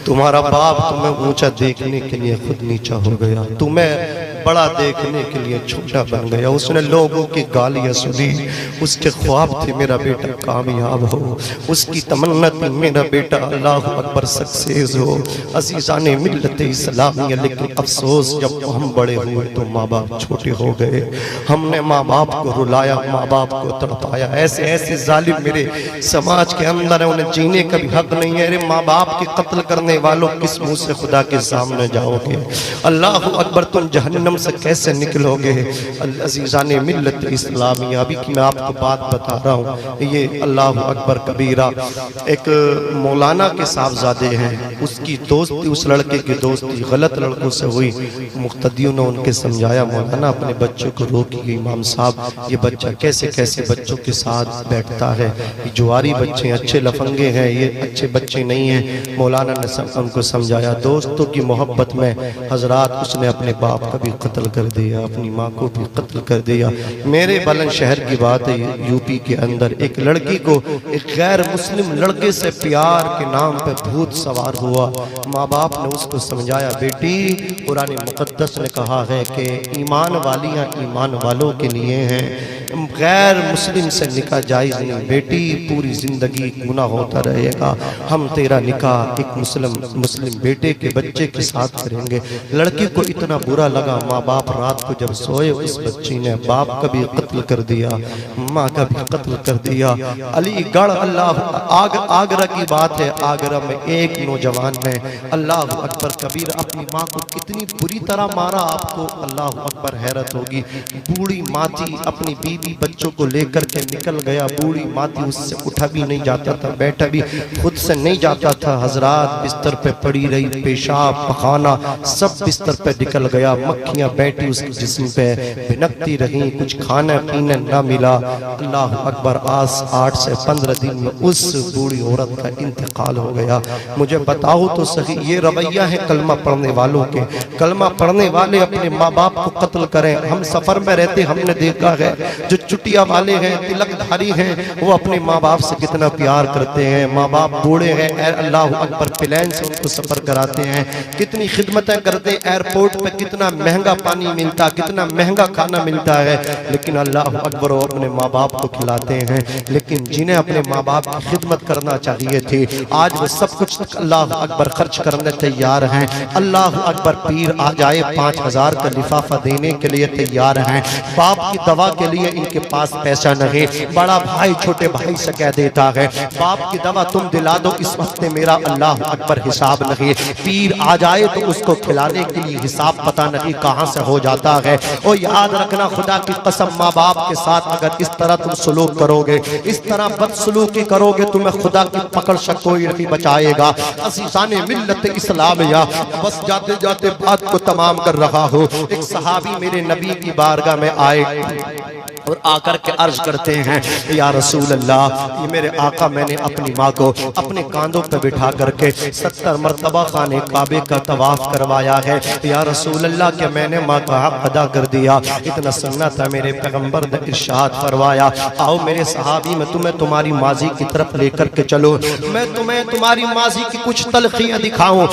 तुम्हारा बाप तुम्हें ऊंचा देखने के लिए खुद नीचा हो गया, तुम्हें बड़ा देखने के लिए छोटा बन गया। उसने लोगों की गालियां सुनी, उसके ख्वाब थे मेरा बेटा कामयाब हो, उसकी तमन्ना थी मेरा बेटा अल्लाह अकबर सक्सेस हो, अजीज़ाने मिल्लत इस्लामिया। लेकिन अफसोस जब हम बड़े हुए तो माँ बाप छोटे हो गए। हमने माँ बाप को रुलाया, माँ बाप को तड़पाया। ऐसे ऐसे जालिम मेरे समाज के अंदर है, उन्हें जीने का भी हक नहीं है। अरे माँ बाप के कत्ल करने वालों, किस मुँह से खुदा के सामने जाओगे? अल्लाह अकबर, तुम जहन्नम से कैसे निकलोगे? अज़ीज़ाने मिल्लत इस्लामिया, अभी की मैं आपको बात बता रहा हूँ। ये अल्लाह अकबर कबीरा, एक मौलाना के साहबजादे हैं, उसकी दोस्ती, उस लड़के की दोस्ती गलत लड़कों से हुई। मुख्तदियों ने उनके समझाया, मौलाना अपने बच्चों को रोकिए, इमाम साहब ये बच्चा कैसे कैसे बच्चों के साथ बैठता है, ये जुआरी बच्चे अच्छे लफंगे हैं, ये अच्छे बच्चे नहीं हैं। मौलाना ने उनको समझाया। दोस्तों की मोहब्बत में हजरात, उसने अपने बाप का भी कत्ल कर दिया, अपनी माँ को भी कत्ल कर दिया। मेरे बुलंदशहर की बात है, यूपी के अंदर एक लड़की को एक गैर मुस्लिम लड़के से प्यार के नाम पे भूत सवार हुआ। माँ बाप ने उसको समझाया, बेटी कुरान मुकद्दस ने कहा है कि ईमान वालियाँ ईमान वालों के लिए हैं, गैर मुस्लिम से निकाह जायज़ नहीं। बेटी पूरी जिंदगी गुनाह होता रहेगा, हम तेरा निकाह एक मुस्लिम बेटे के बच्चे के साथ करेंगे। लड़की को इतना बुरा लगा, माँ बाप रात को जब सोए, उस बच्ची ने बाप का भी कत्ल कर दिया, माँ का भी कत्ल कर दिया। अलीगढ़, अल्लाह आगरा की बात है, आगरा में एक नौजवान ने अल्लाह अकबर कबीर अपनी माँ को कितनी बुरी तरह मारा, आपको अल्लाह अकबर हैरत होगी। बूढ़ी माँ थी, अपनी बीवी बच्चों को लेकर के निकल गया। बूढ़ी माँ थी, उससे उठा भी नहीं जाता था, बैठा भी खुद से नहीं जाता था। हजरात बिस्तर पे पड़ी रही, पेशाब पखाना सब बिस्तर पे निकल गया। मक्खियां बैठी उसके जिस्म पे, भिनकती रही, कुछ खाने पीने ना मिला। अल्लाह अकबर, आज 8 से 15 दिन में उस बूढ़ी औरत का इंतकाल हो गया। मुझे बताओ तो सही, ये रवैया है कलमा पढ़ने वालों के। कलमा पढ़ने वाले अपने माँ बाप को कत्ल करें। हम सफर में रहते, हमने देखा है जो चुटिया वाले हैं, तिलकधारी हैं, वो अपने माँ बाप से कितना प्यार करते हैं। माँ बाप बूढ़े हैं, अल्लाह अकबर, प्लेन से उनको सफर कराते हैं, कितनी खिदमतें करते हैं। एयरपोर्ट पे कितना महंगा महंगा पानी मिलता, कितना महंगा खाना मिलता है, लेकिन अल्लाह अकबर वो अपने माँ बाप को खिलाते हैं। लेकिन जिन्हें अपने माँ बाप की खिदमत करना चाहिए थी, आज वो सब कुछ अल्लाह अकबर खर्च करने तैयार हैं। अल्लाह अकबर पीर आ जाए 5000 का लिफाफा देने के लिए तैयार हैं। बाप की दवा के लिए इनके पास पैसा नहीं, बड़ा भाई छोटे भाई से कह देता है बाप की दवा तुम दिला दो, इस वक्त मेरा अल्लाह अकबर हिसाब नहीं। पीर आ जाए तो उसको खिलाने के लिए हिसाब पता नहीं कहां से हो जाता है। और याद रखना, खुदा की कसम, माँ बाप के साथ अगर इस तरह तुम सलूक करोगे, इस तरह बदसलूकी करोगे, तुम्हें खुदा की पकड़ से कोई नहीं बचाएगा। अज़ीज़ाने मिल्लत इस्लाम, या बस जाते जाते बात को तमाम कर रहा हूँ। एक सहाबी मेरे नबी की बारगाह में आए और आकर के अर्ज करते हैं, या रसूल अल्लाह, ये मेरे आका, मैंने अपनी माँ को अपने कांधों पर बिठा करके 70 मरतबा खाने काबे का तवाफ करवाया है। या रसूल अल्लाह, क्या मैंने माँ का हक अदा कर दिया? इतना सुनना था, मेरे पैगंबर ने इरशाद फरमाया, आओ मेरे सहाबी, मैं तुम्हें तुम्हारी माजी की तरफ लेकर के चलो, मैं तुम्हें तुम्हारी माजी की कुछ तलखियां दिखाऊं।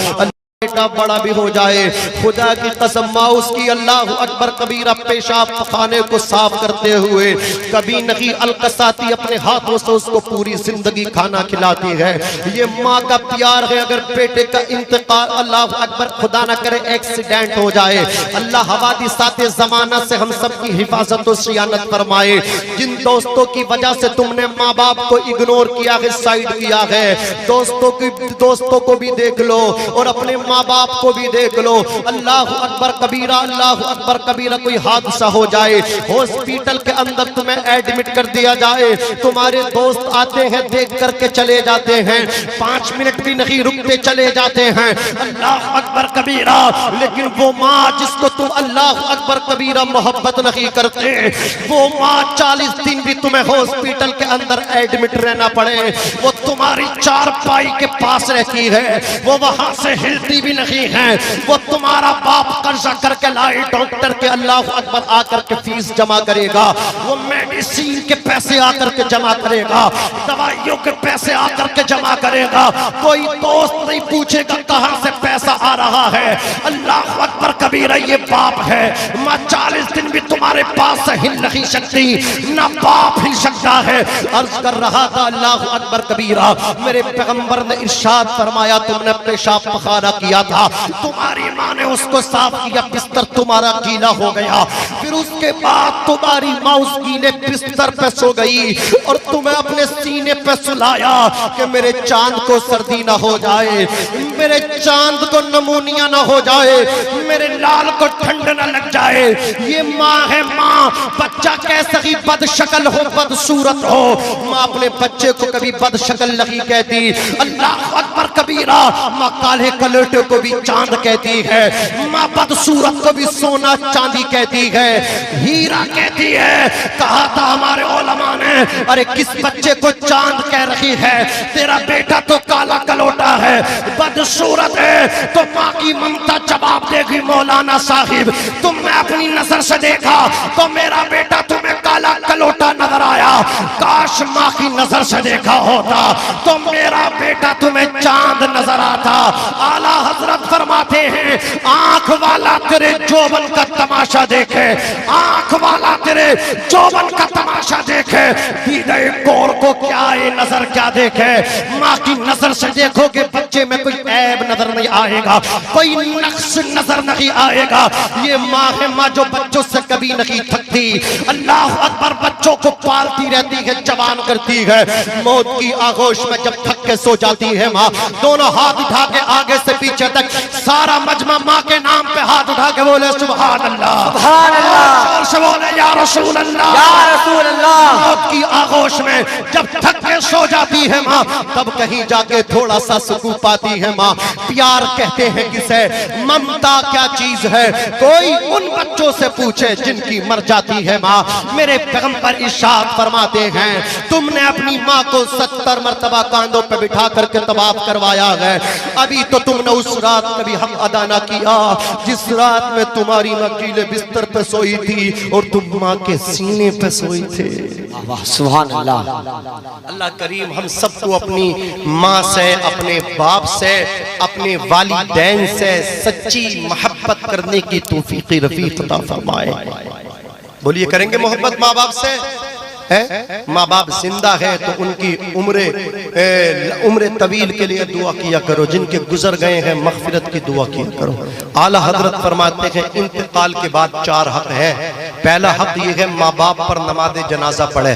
बेटा बड़ा भी हो जाए, खुदा की कसम, माँ उसकी अल्लाह अकबर कबीरा पेशाब खाने को साफ करते हुए कभी नहीं अलकसाती, अपने हाथों से उसको पूरी जिंदगी खाना खिलाती है। ये माँ का प्यार है। अगर बेटे का इंतकाल, अल्लाह अकबर खुदा न करे, एक्सीडेंट हो जाए, अल्लाह हवादिसाते ज़माना से हम सब की हिफाजत और सियानत फरमाए। जिन दोस्तों की वजह से तुमने माँ बाप को इग्नोर किया है, साइड किया है, दोस्तों को भी देख लो और अपने माँ बाप को भी देख लो। अल्लाह अकबर कबीरा, अल्लाह अकबर कबीरा, कोई हादसा हो जाए, हॉस्पिटल के अंदर तुम्हें एडमिट कर दिया जाए, तुम्हारे दोस्त आते हैं, देख करके चले जाते हैं, 5 मिनट भी नहीं रुकते, चले जाते हैं। अल्लाह अकबर कबीरा, लेकिन वो माँ जिसको तुम अल्लाह अकबर कबीरा मोहब्बत नहीं करते, वो माँ 40 दिन भी तुम्हें हॉस्पिटल के अंदर एडमिट रहना पड़े, वो तुम्हारी चारपाई के पास रहती है, वो वहां से हिलती भी नहीं है, वो तुम्हारा बाप कर्जा करके लाए डॉक्टर के, अल्लाह अकबर आकर के फीस जमा करेगा, वो मेडिसिन के पैसे आकर के जमा करेगा, दवाइयों के पैसे आकर के जमा करेगा, कोई दोस्त नहीं पूछेगा कहां से पैसा आ रहा है। अल्लाह अकबर कबीरा, ये बाप है। मां 40 दिन भी तुम्हारे पास से हिल नहीं सकती, ना बाप हिल सकता है। अर्ज कर रहा था, अल्लाह अकबर कबीरा, मेरे पैगंबर ने इरशाद फरमाया, तुमने पेशाब पखाना किया था, तुम्हारी माँ ने उसको साफ किया, बिस्तर तुम्हारा गीला हो गया, फिर उसके बाद तुम्हारी माँ उस गीले बिस्तर पे सो गई और तुम्हें अपने सीने पे सुलाया कि मेरे चांद को सर्दी ना हो जाए, मेरे चांद को नमूनिया ना हो जाए, मेरे लाल को ठंड ना लग जाए। ये माँ है। माँ, बच्चा कैसा ही बदशक्ल हो, बदसूरत हो, माँ अपने बच्चे को कभी बदशक्ल नहीं कहती। अल्लाह अकबर कबीरा, माँ काले कलटे को भी चांद कहती है, माँ बदसूरत को भी सोना चांदी कहती है, हीरा कहती है। कहा था हमारे उलमा ने, अरे किस बच्चे को चांद कह रही है, तेरा बेटा तो काला कलोटा है, बदसूरत है। तो माँ की ममता जवाब देगी, मौलाना साहिब तुमने अपनी नजर से देखा तो मेरा बेटा तुम्हें काला कलोटा नजर आया, काश माँ की नजर से देखा होता तो मेरा बेटा तुम्हें चांद नजर आता। आला हजरत फरमाते हैं, आंख वाला तेरे जोबन का तमाशा देखे, आंख वाला तेरे जोबन का तमाशा देखे, दीदे कौर को क्या ये नजर क्या देखे। माँ की नजर से देखोगे बच्चे में कोई ऐब नजर नहीं आएगा, कोई नक्श नजर नहीं आएगा। ये माँ है, माँ जो बच्चों से कभी नहीं थकती। अल्लाह अकबर, बच्चों को पालती रहती है, जवान करती है। मौत की आगोश में जब थक के सो जाती है माँ, दोनों हाथ उठा के आगे से पीछे तक सारा मजमा माँ के नाम पे हाथ उठा के बोले सुभान अल्लाह, सुभान अल्लाह, और से बोले या रसूल अल्लाह, या रसूल अल्लाह। मौत की आगोश में जब थक के सो जाती है माँ, तब कहीं जाके थोड़ा सा सुकून पाती है माँ। प्यार कहते हैं किसे, ममता क्या चीज है, कोई उन बच्चों से पूछे जिनकी मर जाती है माँ। मेरे पैगंबर इरशाद फरमाते हैं, तुमने अपनी माँ को 70 मरतबा कांधों पे बिठा करके तवाफ करवाया है, अभी तो तुमने उस रात में भी हक अदा ना किया जिस रात में तुम्हारी माँ गीले बिस्तर पे सोई थी और तुम माँ के सीने पे सोई थे। वाह सुभान अल्लाह। अल्लाह करीम हम सबको अपनी माँ से, अपने बाप से, अपने वालिदैन से सच्ची मोहब्बत करने की तौफीक रफीक अता फरमाए। बोलिए करेंगे मोहब्बत माँ बाप से? है माँ बाप जिंदा है तो उनकी उम्र तवील के लिए दुआ किया करो, जिनके गुजर गए हैं मगफिरत की दुआ किया करो। आला हजरत फरमाते हैं इंतकाल के बाद 4 हक है। पहला हक ये है माँ बाप पर नमाज जनाजा पढ़े।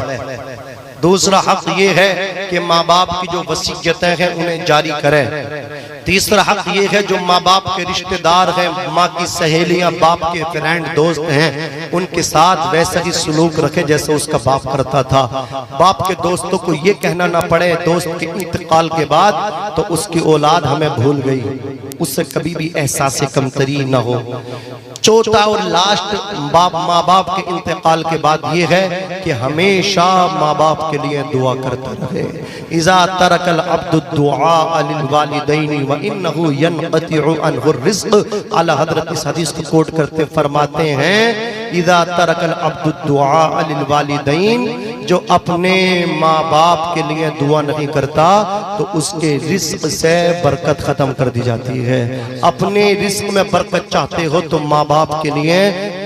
दूसरा हक ये है कि माँ बाप की जो वसीयतें हैं उन्हें जारी करें। तीसरा हक ये है जो माँ बाप के रिश्तेदार हैं, माँ की सहेलियां, बाप के फ्रेंड दोस्त हैं, उनके साथ वैसा ही सलूक रखे जैसे उसका बाप करता था। बाप के दोस्तों को ये कहना ना पड़े दोस्त के इंतकाल के बाद तो उसकी औलाद हमें भूल गई, उससे कभी भी एहसास कमतरी न हो। चौथा और लास्ट माँ बाप के इंतकाल के बाद ये है कि हमेशा माँ बाप के लिए दुआ करता रहे। इज़ा तरकल अब्दु दुआ लिल वालिदैन व इन्नहु यनक़तिउ अन्हु रिज़्क़। आला हज़रत इस हदीस को कोट करते फरमाते हैं इज़ा तरकल अब्दु दुआ लिल वालिदैन, जो अपने माँ बाप के लिए दुआ नहीं करता तो उसके रिज़्क़ से बरकत खत्म कर दी जाती है। अपने रिज़्क़ में बरकत चाहते हो तो माँ बाप के लिए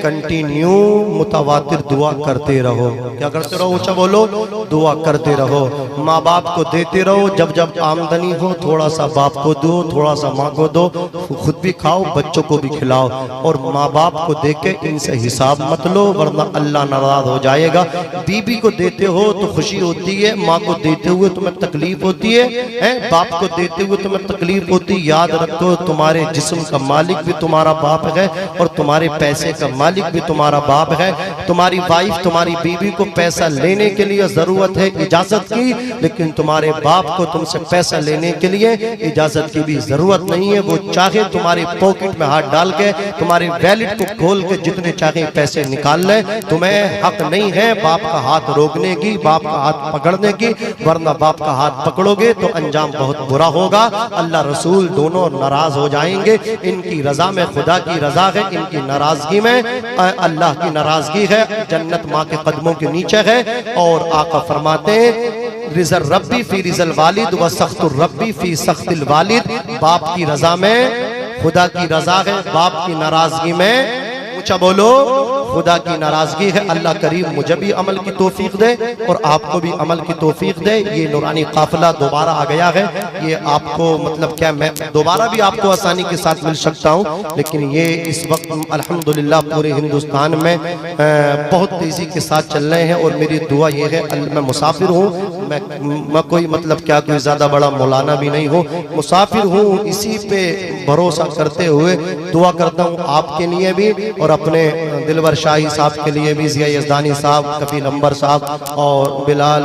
कंटिन्यू मुतवातिर दुआ करते रहो। क्या करते रहो? ऊंचा बोलो, दुआ करते रहो। माँ बाप को देते रहो, जब जब आमदनी हो थोड़ा सा बाप को दो, थोड़ा सा माँ को दो, खुद भी खाओ, बच्चों को भी खिलाओ। और माँ बाप को देके इनसे हिसाब मत लो वरना अल्लाह नाराज हो जाएगा। बीबी को देते हो तो खुशी होती है, माँ को देते हुए तुम्हें तकलीफ होती है, बाप को देते हुए तुम्हें तकलीफ होती है। याद रखो तुम्हारे जिस्म का मालिक भी तुम्हारा बाप है और तुम्हारे पैसे का मालिक भी तुम्हारा बाप है। तुम्हारी वाइफ, तुम्हारी बीवी को पैसा लेने के लिए जरूरत है इजाजत की, लेकिन तुम्हारे बाप को तुमसे पैसा लेने के लिए इजाजत की भी जरूरत नहीं है। वो चाहे तुम्हारे पॉकेट में हाथ डाल के, तुम्हारे वैलेट को खोल के जितने चाहे पैसे निकाल ले, तुम्हें हक नहीं है बाप का हाथ रोकने की, बाप का हाथ पकड़ने की, वरना बाप का हाथ पकड़ोगे तो अंजाम बहुत बुरा होगा। अल्लाह रसूल दोनों नाराज हो जाएंगे। इनकी रजा में खुदा की रजा है, इनकी नाराजगी में अल्लाह की नाराजगी है। जन्नत माँ के कदमों के नीचे है। और आका फरमाते हैं रिज़ल रब्बी फी रिज़ल वालिद व सख्तुर रब्बी फी सख्तिल वालिद। बाप की रजा में खुदा की रजा है, बाप की नाराजगी में ऊंचा बोलो खुदा की नाराजगी है। अल्लाह करीम मुझे भी अमल की तौफीक दे और आपको भी अमल की तौफीक दे। ये नूरानी काफिला दोबारा आ गया है। ये आपको मतलब क्या मैं दोबारा भी आपको आसानी के साथ मिल सकता हूँ, लेकिन ये इस वक्त अल्हम्दुलिल्लाह पूरे हिंदुस्तान में बहुत तेजी के साथ चल रहे हैं। और मेरी दुआ ये है, मैं मुसाफिर हूँ, मैं कोई मतलब क्या कोई ज्यादा बड़ा मौलाना भी नहीं हूँ, मुसाफिर हूँ। इसी पे भरोसा करते हुए दुआ करता हूँ आपके लिए भी और अपने दिलवर शाही साहब के लिए भी, जिया यज़दानी साहब, कफील अंबर साहब और बिलाल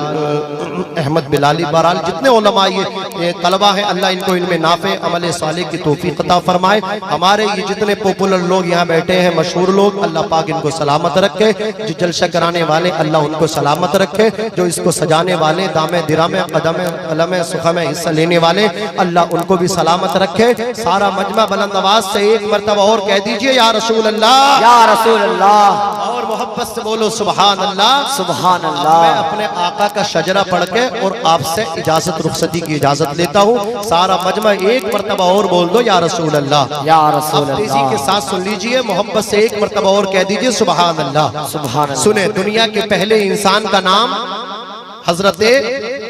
अहमद बिलाली, बहरहाल जितने उलमा ये तलबा हैं, अल्लाह इनको इनमें नाफे अमल सालिह की तौफीक अता फरमाए। हमारे ये जितने पॉपुलर लोग यहाँ बैठे हैं, मशहूर लोग, अल्लाह पाक इनको सलामत रखे। जो जलसा कराने वाले अल्लाह उनको सलामत रखे। जो इसको सजाने वाले, दामे दिरामे कदम कलम सुख में हिस्सा लेने वाले, अल्लाह उनको भी सलामत रखे। सारा मजमा बुलंद आवाज से एक मरतबा और कह दीजिए या रसूल अल्लाह, या रसूल अल्लाह, और मोहब्बत से बोलो सुभान अल्लाह, सुभान अल्लाह। मैं अपने आका का शजरा पढ़ के और आपसे इजाजत रुखसती की इजाजत लेता हूँ। सारा मजमा एक मरतबा और बोल दो या रसूल अल्लाह, या रसूल अल्लाह। तेजी के साथ सुन लीजिए, मोहब्बत से एक मरतबा और कह दीजिए सुभान अल्लाह, सुभान अल्लाह। सुने, दुनिया के पहले इंसान का नाम हजरत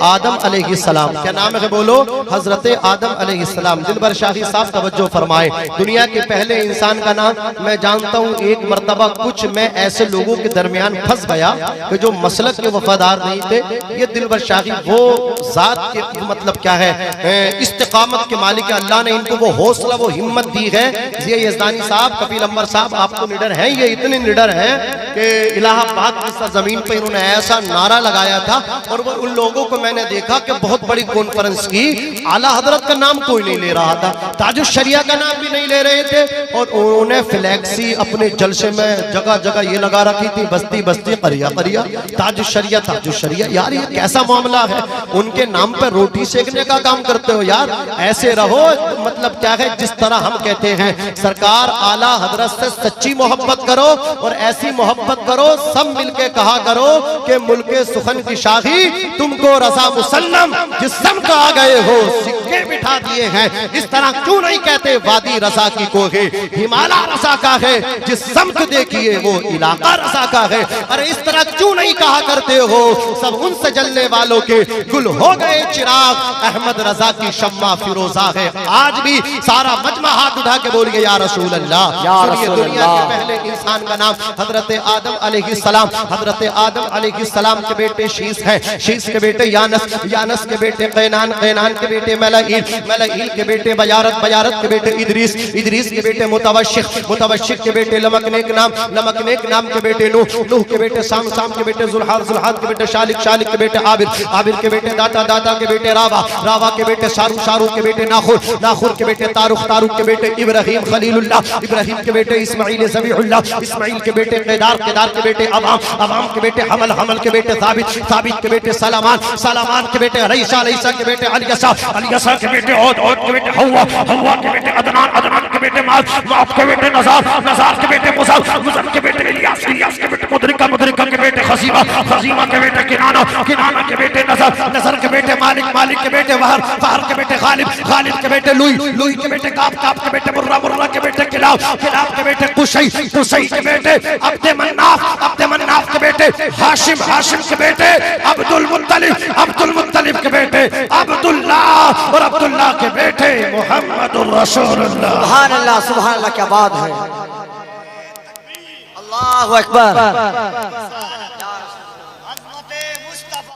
आदम अलैहिस्सलाम। क्या नाम है? बोलो, हजरत आदम अलैहिस्सलाम। दिलबर शाही साहब तवज्जो फरमाए। दुनिया के पहले इंसान का नाम मैं जानता हूँ। एक मर्तबा कुछ मैं ऐसे लोगों के दरमियान फंस गया कि जो मसलक के वफादार नहीं थे। ये दिलबर शाही वो जात के मतलब क्या है, इस्तिकामत के मालिक अल्लाह ने इनको वो हौसला, वो हिम्मत दी है। जिया यज़दानी साहब, कफील अंबर साहब, आप तो निडर हैं, ये इतने निडर हैं कि इलाहाबाद की जमीन पर इन्होंने ऐसा नारा लगाया था और वो उन लोगों को मैंने देखा कि बहुत बड़ी कॉन्फ्रेंस की, आला हजरत का नाम कोई नहीं ले रहा था। ताजुश शरिया का नाम भी नहीं ले रहे थे और उन्होंने फ्लैक्सी अपने जलसे में जगह जगह ये लगा रखी थी, बस्ती बस्ती करिया करिया ताजुश शरिया ताजुश शरिया। यार ये कैसा मामला है, उनके नाम पर रोटी सेकने का काम करते हो यार, ऐसे रहो। मतलब क्या है, जिस तरह हम कहते हैं सरकार आला हजरत से सच्ची मोहब्बत करो और ऐसी मोहब्बत करो, सब मिलके कहा करो कि मुल्के सुखन की शाही तुमको रजा मुसल्लम, जिस समत आ गए हो सिक्के बिठा दिए हैं। इस तरह क्यों नहीं कहते वादी रजा की कोहे हिमालय रजा का है, जिस समत देखिए वो इलाका रजा का है। अरे इस तरह क्यों नहीं कहा करते हो, सब उनसे जलने वालों के गुल हो गए चिराग, अहमद रजा की शम्मा फिरोजा है। आज भी सारा मजमा हाथ उठा के बोलिए या रसूल अल्लाह। या रसूल दुनिया के अल्लाह। पहले इंसान का नाम हजरत आदम अलैहिस्सलाम, हजरत आदम अलैहिस्सलाम के बेटे शीस है, शीस के बेटे यानस, यानस के बेटे कैनान, कैनान के बेटे मलाइल, मलाइल के बेटे बयारत, बयारत के बेटे इदरीस, इदरीस के बेटे मुतवश्शिक, मुतवश्शिक के बेटे लमकनेक नाम, लमकनेक नाम के बेटे नूह, नूह के बेटे साम, साम के बेटे जुल्हाद, जुल्हाद के बेटे शालिक, शालिक के बेटे आबिर, आबिर के बेटे दाता, दाता के बेटे रावा, रावा के बेटे शारू, शारू के बेटे नाखुर, नाखुर के बेटे तारुख, तारुख के बेटे इब्राहिम खलीलुल्लाह, इब्राहिम के बेटे इस्माइल ज़बीहुल्लाह, इस्माइल के बेटे केदार, केदार के बेटे अवाम, अवाम के बेटे हमल, हमल के बेटे साबित, साबित के बेटे सलामान, सलामान के बेटे रईसा, रईसा के बेटे अलियसा, अलियसा के बेटे औद, औद के बेटे हव्वा, हव्वा के बेटे अदनान, अदनान के बेटे माद, माद के बेटे नज़ार, नज़ार के बेटे मुज़ल, मुज़ल के बेटे इलियास, इलियास के बेटे मुदरिका, मुदरिका के बेटे खज़ीमा, खज़ीमा के बेटे किनाना, किनाना के बेटे नज़र, नज़र के बेटे मालिक, मालिक के बेटे वहर, वहर के बेटे गालिब, गालिब के बेटे लुई, लुई के बेटे काब, काब के बेटे मुर्रा, मुर्रा के बेटे किलाब, किलाब के बेटे कुशई, कुशई के बेटे अब्दे मन्नाफ, अब्दे मन्नाफ के बेटे हाशिम, हाशिम के बेटे अब्दुल मुत्तलिब, अब्दुल मुत्तलिब के बेटे अब्दुल्लाह और अब्दुल्लाह के बेटे मुहम्मदुर रसूलुल्लाह। सुभान अल्लाह, सुभान अल्लाह, क्या बात है। अल्लाहु अकबर।